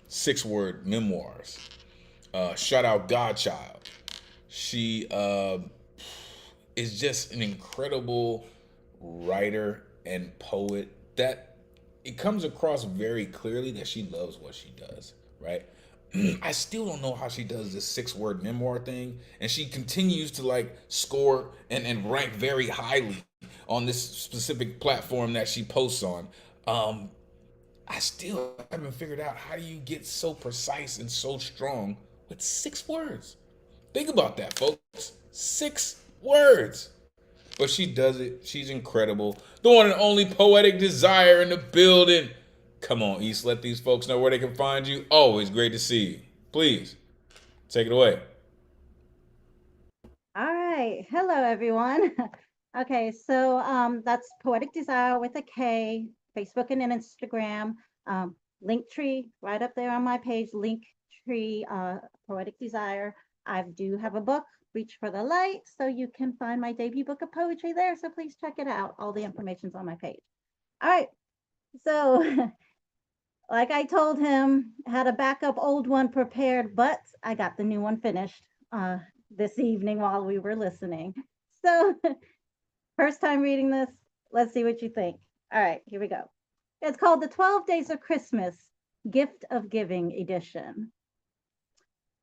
6-word memoirs. Shout out Godchild. She is just an incredible writer and poet that it comes across very clearly that she loves what she does, right? I still don't know how she does this 6-word memoir thing, and she continues to like score and rank very highly on this specific platform that she posts on. I still haven't figured out how do you get so precise and so strong with 6 words. Think about that, folks. 6 words. But she does it. She's incredible. The one and only Poetic Desire in the building. Come on, East. Let these folks know where they can find you. Always great to see you. Please, take it away. All right. Hello, everyone. Okay, so that's Poetic Desire with a K, Facebook and Instagram. Linktree right up there on my page, Linktree, Poetic Desire. I do have a book, Reach for the Light, so you can find my debut book of poetry there. So please check it out. All the information's on my page. All right. So like I told him, had a backup old one prepared, but I got the new one finished this evening while we were listening. So first time reading this, let's see what you think. All right, here we go. It's called The 12 Days of Christmas, Gift of Giving Edition.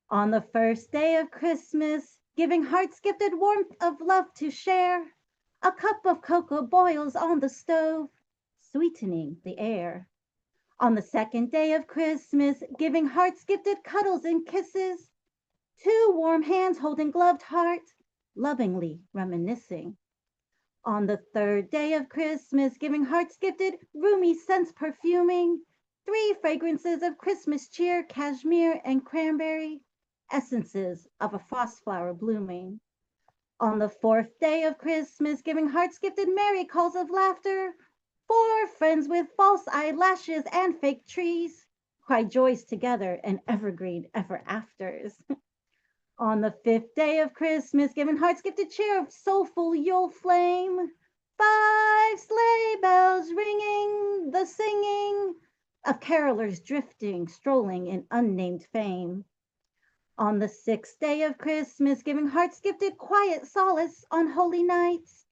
On the first day of Christmas, giving hearts gifted warmth of love to share, a cup of cocoa boils on the stove, sweetening the air. On the second day of Christmas, giving hearts gifted cuddles and kisses, 2 warm hands holding gloved hearts, lovingly reminiscing. On the third day of Christmas, giving hearts gifted roomy scents perfuming, 3 fragrances of Christmas cheer, cashmere and cranberry, essences of a frost flower blooming. On the 4th day of Christmas, giving hearts gifted merry calls of laughter, 4 friends with false eyelashes and fake trees cry joys together and evergreen ever afters. On the 5th day of Christmas, giving hearts gifted cheer of soulful Yule flame, 5 sleigh bells ringing, the singing of carolers drifting, strolling in unnamed fame. On the 6th day of Christmas, giving hearts gifted quiet solace on holy nights,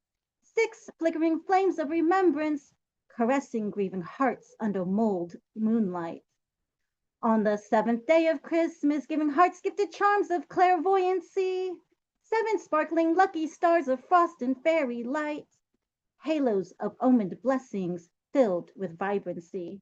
6 flickering flames of remembrance, caressing grieving hearts under mulled moonlight. On the 7th day of Christmas, giving hearts gifted charms of clairvoyancy, 7 sparkling lucky stars of frost and fairy light, halos of omened blessings filled with vibrancy.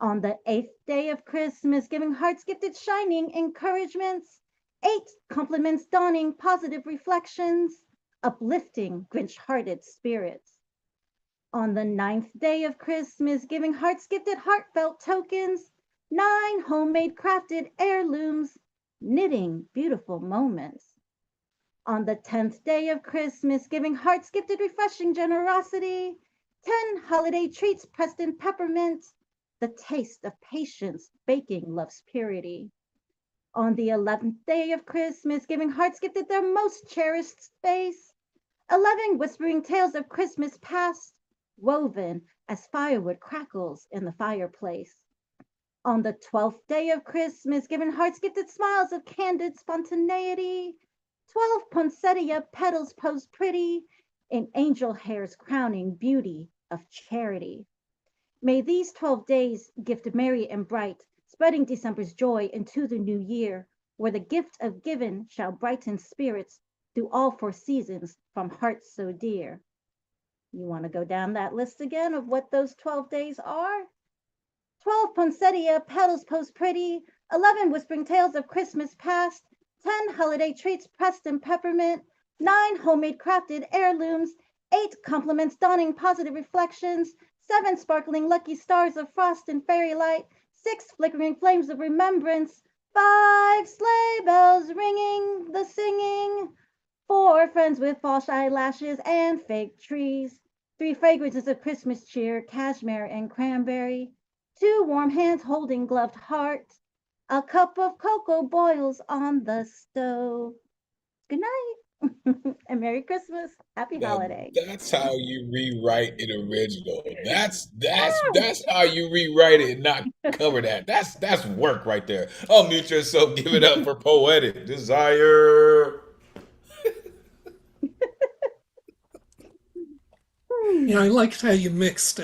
On the 8th day of Christmas, giving hearts gifted shining encouragements, 8 compliments dawning positive reflections, uplifting Grinch-hearted spirits. On the 9th day of Christmas, giving hearts gifted heartfelt tokens, 9 homemade crafted heirlooms, knitting beautiful moments. On the 10th day of Christmas, giving hearts gifted refreshing generosity, 10 holiday treats pressed in peppermint, the taste of patience baking love's purity. On the 11th day of Christmas, giving hearts gifted their most cherished space, 11 whispering tales of Christmas past, woven as firewood crackles in the fireplace. On the 12th day of Christmas, giving hearts gifted smiles of candid spontaneity, 12 poinsettia petals posed pretty, in angel hair's crowning beauty of charity. May these 12 days gift merry and bright, spreading December's joy into the new year, where the gift of giving shall brighten spirits through all four seasons from hearts so dear. You want to go down that list again of what those 12 days are? 12 poinsettia petals post pretty, 11 whispering tales of Christmas past, 10 holiday treats pressed in peppermint, 9 homemade crafted heirlooms, 8 compliments donning positive reflections, 7 sparkling lucky stars of frost and fairy light, 6 flickering flames of remembrance, 5 sleigh bells ringing the singing, 4 friends with false eyelashes and fake trees, 3 fragrances of Christmas cheer, cashmere and cranberry, 2 warm hands holding gloved hearts, a cup of cocoa boils on the stove. Good night and Merry Christmas. Happy Now holiday. that's how you rewrite an original. That's how you rewrite it and not cover that. That's work right there. Unmute yourself. Give it up for Poetic Desire. I liked how you mixed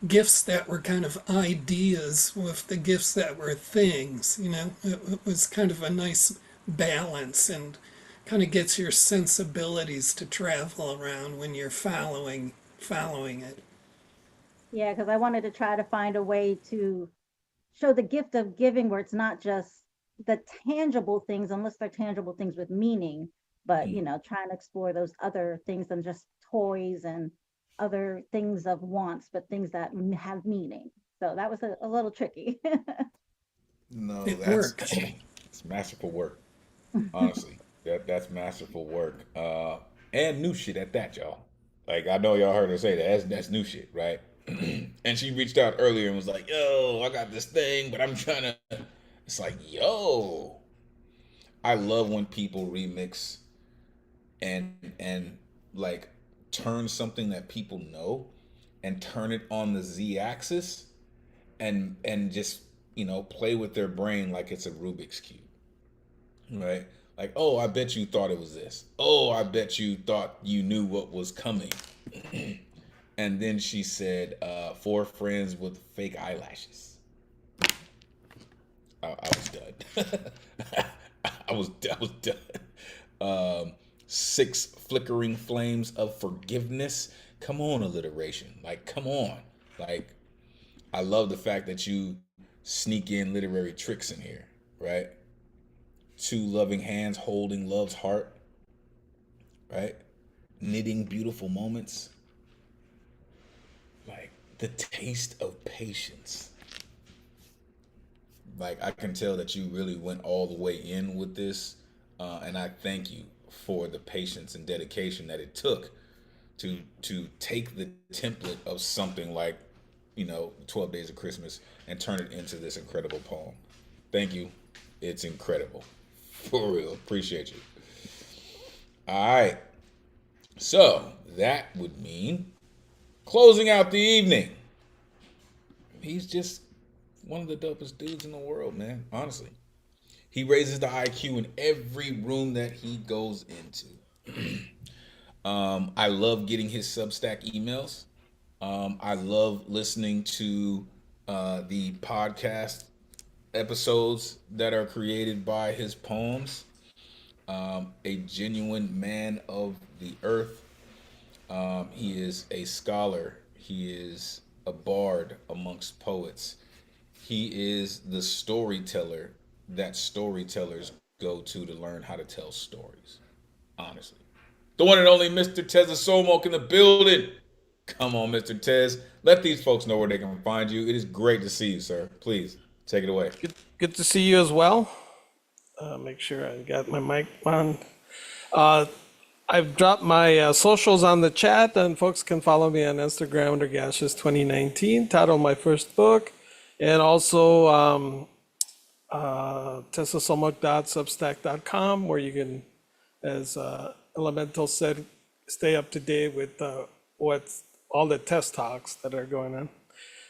gifts that were kind of ideas with the gifts that were things. It was kind of a nice balance and kind of gets your sensibilities to travel around when you're following it. Yeah, because I wanted to try to find a way to show the gift of giving where it's not just the tangible things, unless they're tangible things with meaning, but trying to explore those other things than just toys and other things of wants, but things that have meaning. So that was a little tricky. No, It worked. It's masterful work. Honestly, that's masterful work. And new shit at that, y'all. Like I know y'all heard her say that. That's new shit, right? And she reached out earlier and was like, "Yo, I got this thing, but I'm trying to." It's like, yo, I love when people remix and like turn something that people know and turn it on the z-axis and just play with their brain like it's a Rubik's cube, right? Like, oh, I bet you thought it was this. Oh, I bet you thought you knew what was coming. And then she said, 4 friends with fake eyelashes. I was done. I was done. 6 flickering flames of forgiveness. Come on, alliteration. Like, come on. Like, I love the fact that you sneak in literary tricks in here, right? 2 loving hands holding love's heart, right? Knitting beautiful moments. Like, the taste of patience. Like, I can tell that you really went all the way in with this. And I thank you for the patience and dedication that it took to take the template of something like 12 Days of Christmas and turn it into this incredible poem. Thank you. It's incredible. For real. Appreciate you. All right. So that would mean closing out the evening. He's just one of the dopest dudes in the world, man. Honestly. He raises the IQ in every room that he goes into. I love getting his Substack emails. I love listening to the podcast episodes that are created by his poems. A genuine man of the earth. He is a scholar. He is a bard amongst poets. He is the storyteller that storytellers go to learn how to tell stories. Honestly. The one and only Mr. Tez Somok in the building. Come on, Mr. Tez. Let these folks know where they can find you. It is great to see you, sir. Please, take it away. Good to see you as well. Make sure I got my mic on. I've dropped my socials on the chat, and folks can follow me on Instagram under Gashes2019, title of my first book, and also tessasomok.substack.com, where you can, as Elemental said, stay up to date with what's all the test talks that are going on.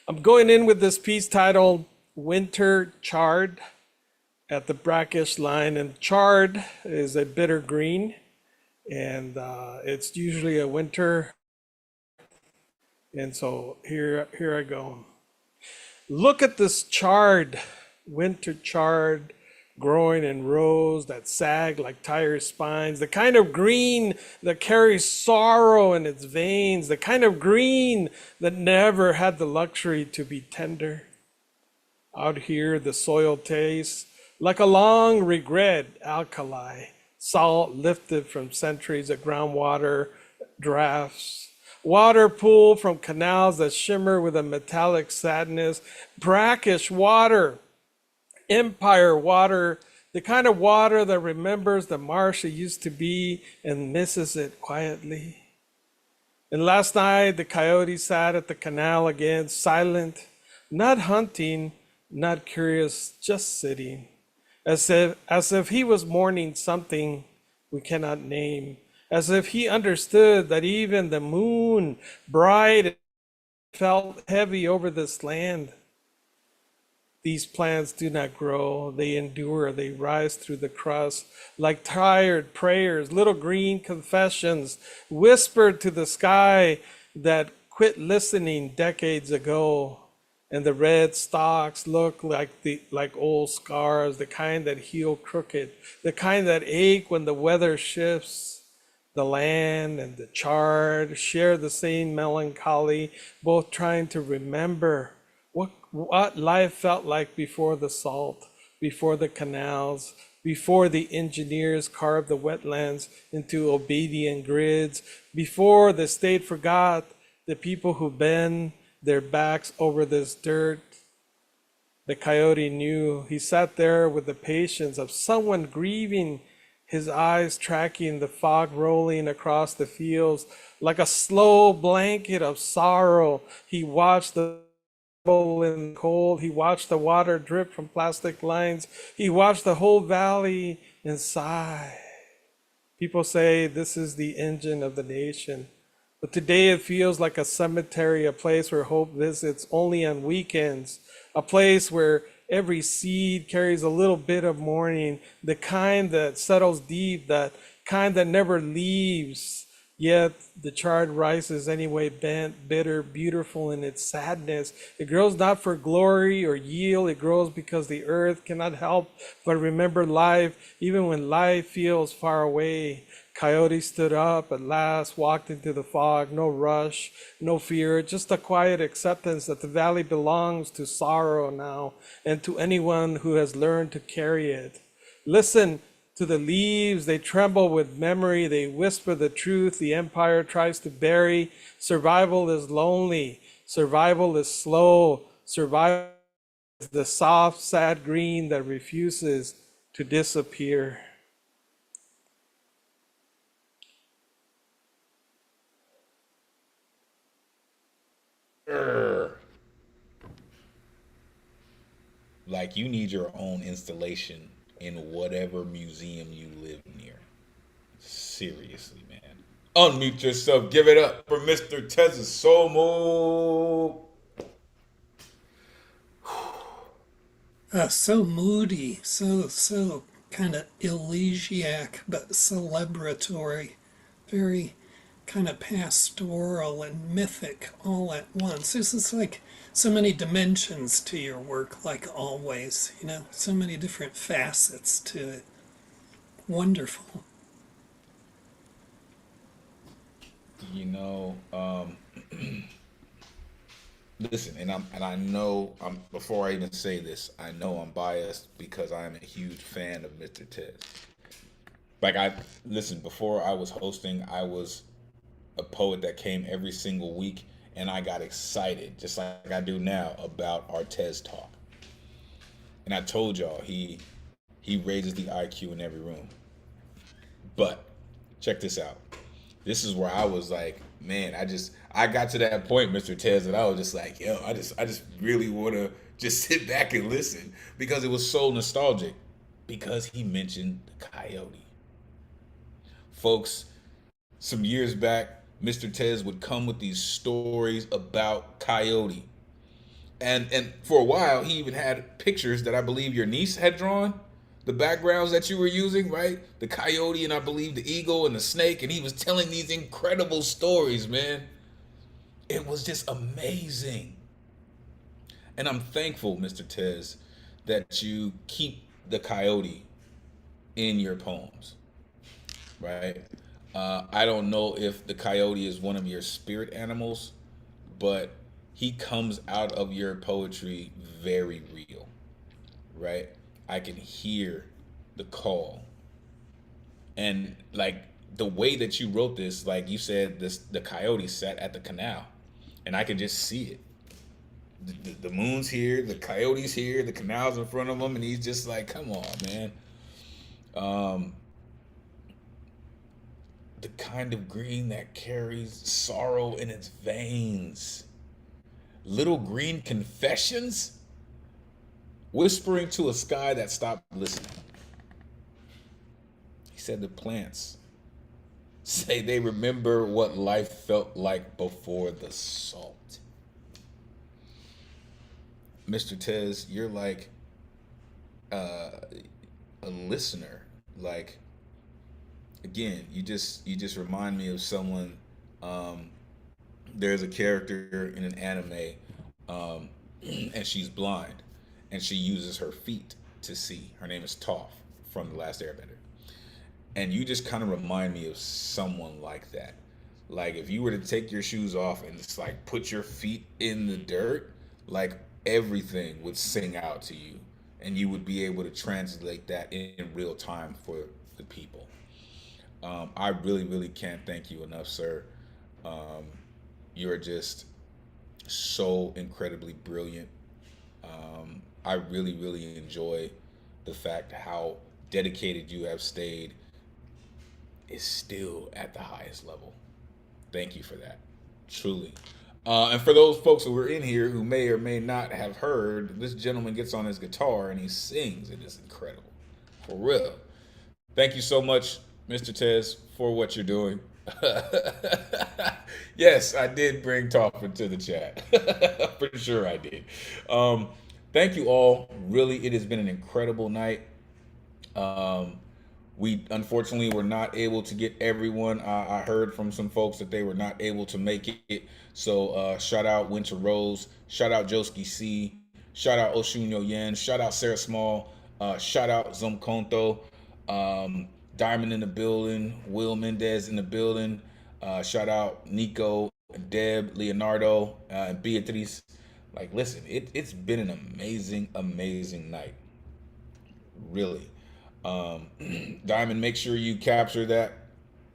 I'm going in with this piece titled Winter Chard at the brackish line, and chard is a bitter green. and it's usually a winter. And so here I go. Look at this chard, winter chard, growing in rows that sag like tired spines, the kind of green that carries sorrow in its veins, the kind of green that never had the luxury to be tender. Out here, the soil tastes like a long regret, alkali, salt lifted from centuries of groundwater drafts, water pulled from canals that shimmer with a metallic sadness, brackish water, empire water, the kind of water that remembers the marsh it used to be and misses it quietly. And last night, the coyote sat at the canal again, silent, not hunting, not curious, just sitting, as if he was mourning something we cannot name, as if he understood that even the moon, bright, felt heavy over this land. These plants do not grow, they endure, they rise through the crust like tired prayers, little green confessions whispered to the sky that quit listening decades ago. And the red stalks look like old scars, the kind that heal crooked, the kind that ache when the weather shifts. The land and the chard share the same melancholy, both trying to remember what life felt like before the salt, before the canals, before the engineers carved the wetlands into obedient grids, before the state forgot the people who bend their backs over this dirt. The coyote knew. He sat there with the patience of someone grieving, his eyes tracking the fog rolling across the fields like a slow blanket of sorrow. He watched the in the cold. He watched the water drip from plastic lines. He watched the whole valley and sigh. People say this is the engine of the nation. But today it feels like a cemetery, a place where hope visits only on weekends, a place where every seed carries a little bit of mourning, the kind that settles deep, that kind that never leaves. Yet the charred rises anyway, bent, bitter, beautiful in its sadness. It grows not for glory or yield, it grows because the earth cannot help but remember life, even when life feels far away. Coyote stood up at last, walked into the fog, no rush, no fear, just a quiet acceptance that the valley belongs to sorrow now and to anyone who has learned to carry it. Listen to the leaves, they tremble with memory, they whisper the truth the empire tries to bury. Survival is lonely, survival is slow, survival is the soft, sad green that refuses to disappear. Like you need your own installation in whatever museum you live near. Seriously, man. Unmute yourself. Give it up for Mr. Tezisomo. So moody, so kind of elegiac, but celebratory, very kind of pastoral and mythic all at once. This is like so many dimensions to your work, like always, so many different facets to it. Wonderful. Listen, and I know before I even say this, I know I'm biased because I am a huge fan of Mr. Tez. Before I was hosting, I was a poet that came every single week, and I got excited, just like I do now, about our Tez talk. And I told y'all he raises the IQ in every room. But check this out. This is where I was like, man, I got to that point, Mr. Tez, that I was just like, yo, I just really want to just sit back and listen because it was so nostalgic. Because he mentioned the coyote. Folks, some years back, Mr. Tez would come with these stories about coyote. And for a while, he even had pictures that I believe your niece had drawn the backgrounds that you were using, right? The coyote and I believe the eagle and the snake, and he was telling these incredible stories, man. It was just amazing. And I'm thankful, Mr. Tez, that you keep the coyote in your poems, right? I don't know if the coyote is one of your spirit animals, but he comes out of your poetry very real, right? I can hear the call. And like the way that you wrote this, like you said, the coyote sat at the canal, and I can just see it. The moon's here, the coyote's here, the canal's in front of him, and he's just like, come on, man. The kind of green that carries sorrow in its veins. Little green confessions, whispering to a sky that stopped listening. He said the plants say they remember what life felt like before the salt. Mr. Tez, you're like a listener. Like, again, you just remind me of someone. There's a character in an anime, and she's blind, and she uses her feet to see. Her name is Toph from The Last Airbender. And you just kind of remind me of someone like that. Like if you were to take your shoes off and just like put your feet in the dirt, like everything would sing out to you, and you would be able to translate that in real time for the people. I really, really can't thank you enough, sir. You're just so incredibly brilliant. I really, really enjoy the fact how dedicated you have stayed is still at the highest level. Thank you for that, truly. And for those folks who were in here who may or may not have heard, this gentleman gets on his guitar and he sings. It is incredible, for real. Thank you so much, Mr. Tez, for what you're doing. Yes, I did bring Toph into the chat. For sure I did. Thank you all. Really, it has been an incredible night. We unfortunately were not able to get everyone. I heard from some folks that they were not able to make it. So shout out Winter Rose, shout out Joski C, shout out Oshunyo Yen, shout out Sarah Small, shout out Zomkonto, Diamond in the building, Will Mendez in the building, shout out Nico, Deb, Leonardo, and Beatrice. Like, listen, it's been an amazing, amazing night. Really. Diamond, make sure you capture that,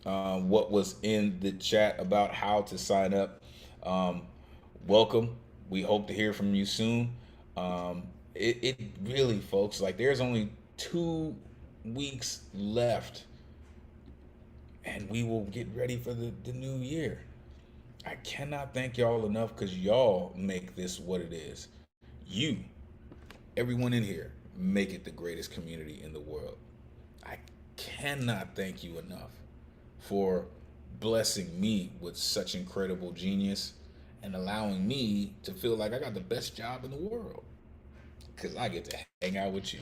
what was in the chat about how to sign up. Welcome. We hope to hear from you soon. It really, folks, like there's only 2 weeks left and we will get ready for the new year. I cannot thank y'all enough because y'all make this what it is. You, everyone in here, make it the greatest community in the world. I cannot thank you enough for blessing me with such incredible genius and allowing me to feel like I got the best job in the world because I get to hang out with you.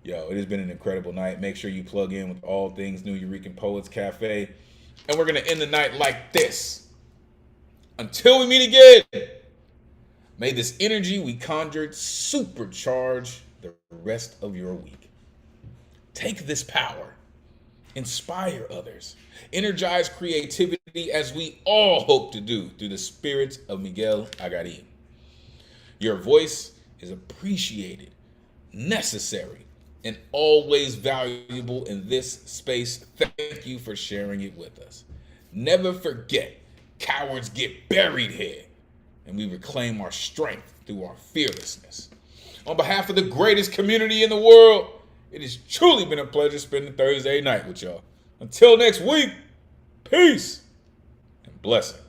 Yo, it has been an incredible night. Make sure you plug in with all things New Eurekan Poets Cafe. And we're going to end the night like this. Until we meet again, may this energy we conjured supercharge the rest of your week. Take this power, inspire others, energize creativity as we all hope to do through the spirit of Miguel Agarim. Your voice is appreciated, necessary, and always valuable in this space. Thank you for sharing it with us. Never forget, cowards get buried here, and we reclaim our strength through our fearlessness. On behalf of the greatest community in the world, it has truly been a pleasure spending Thursday night with y'all. Until next week, peace and blessings.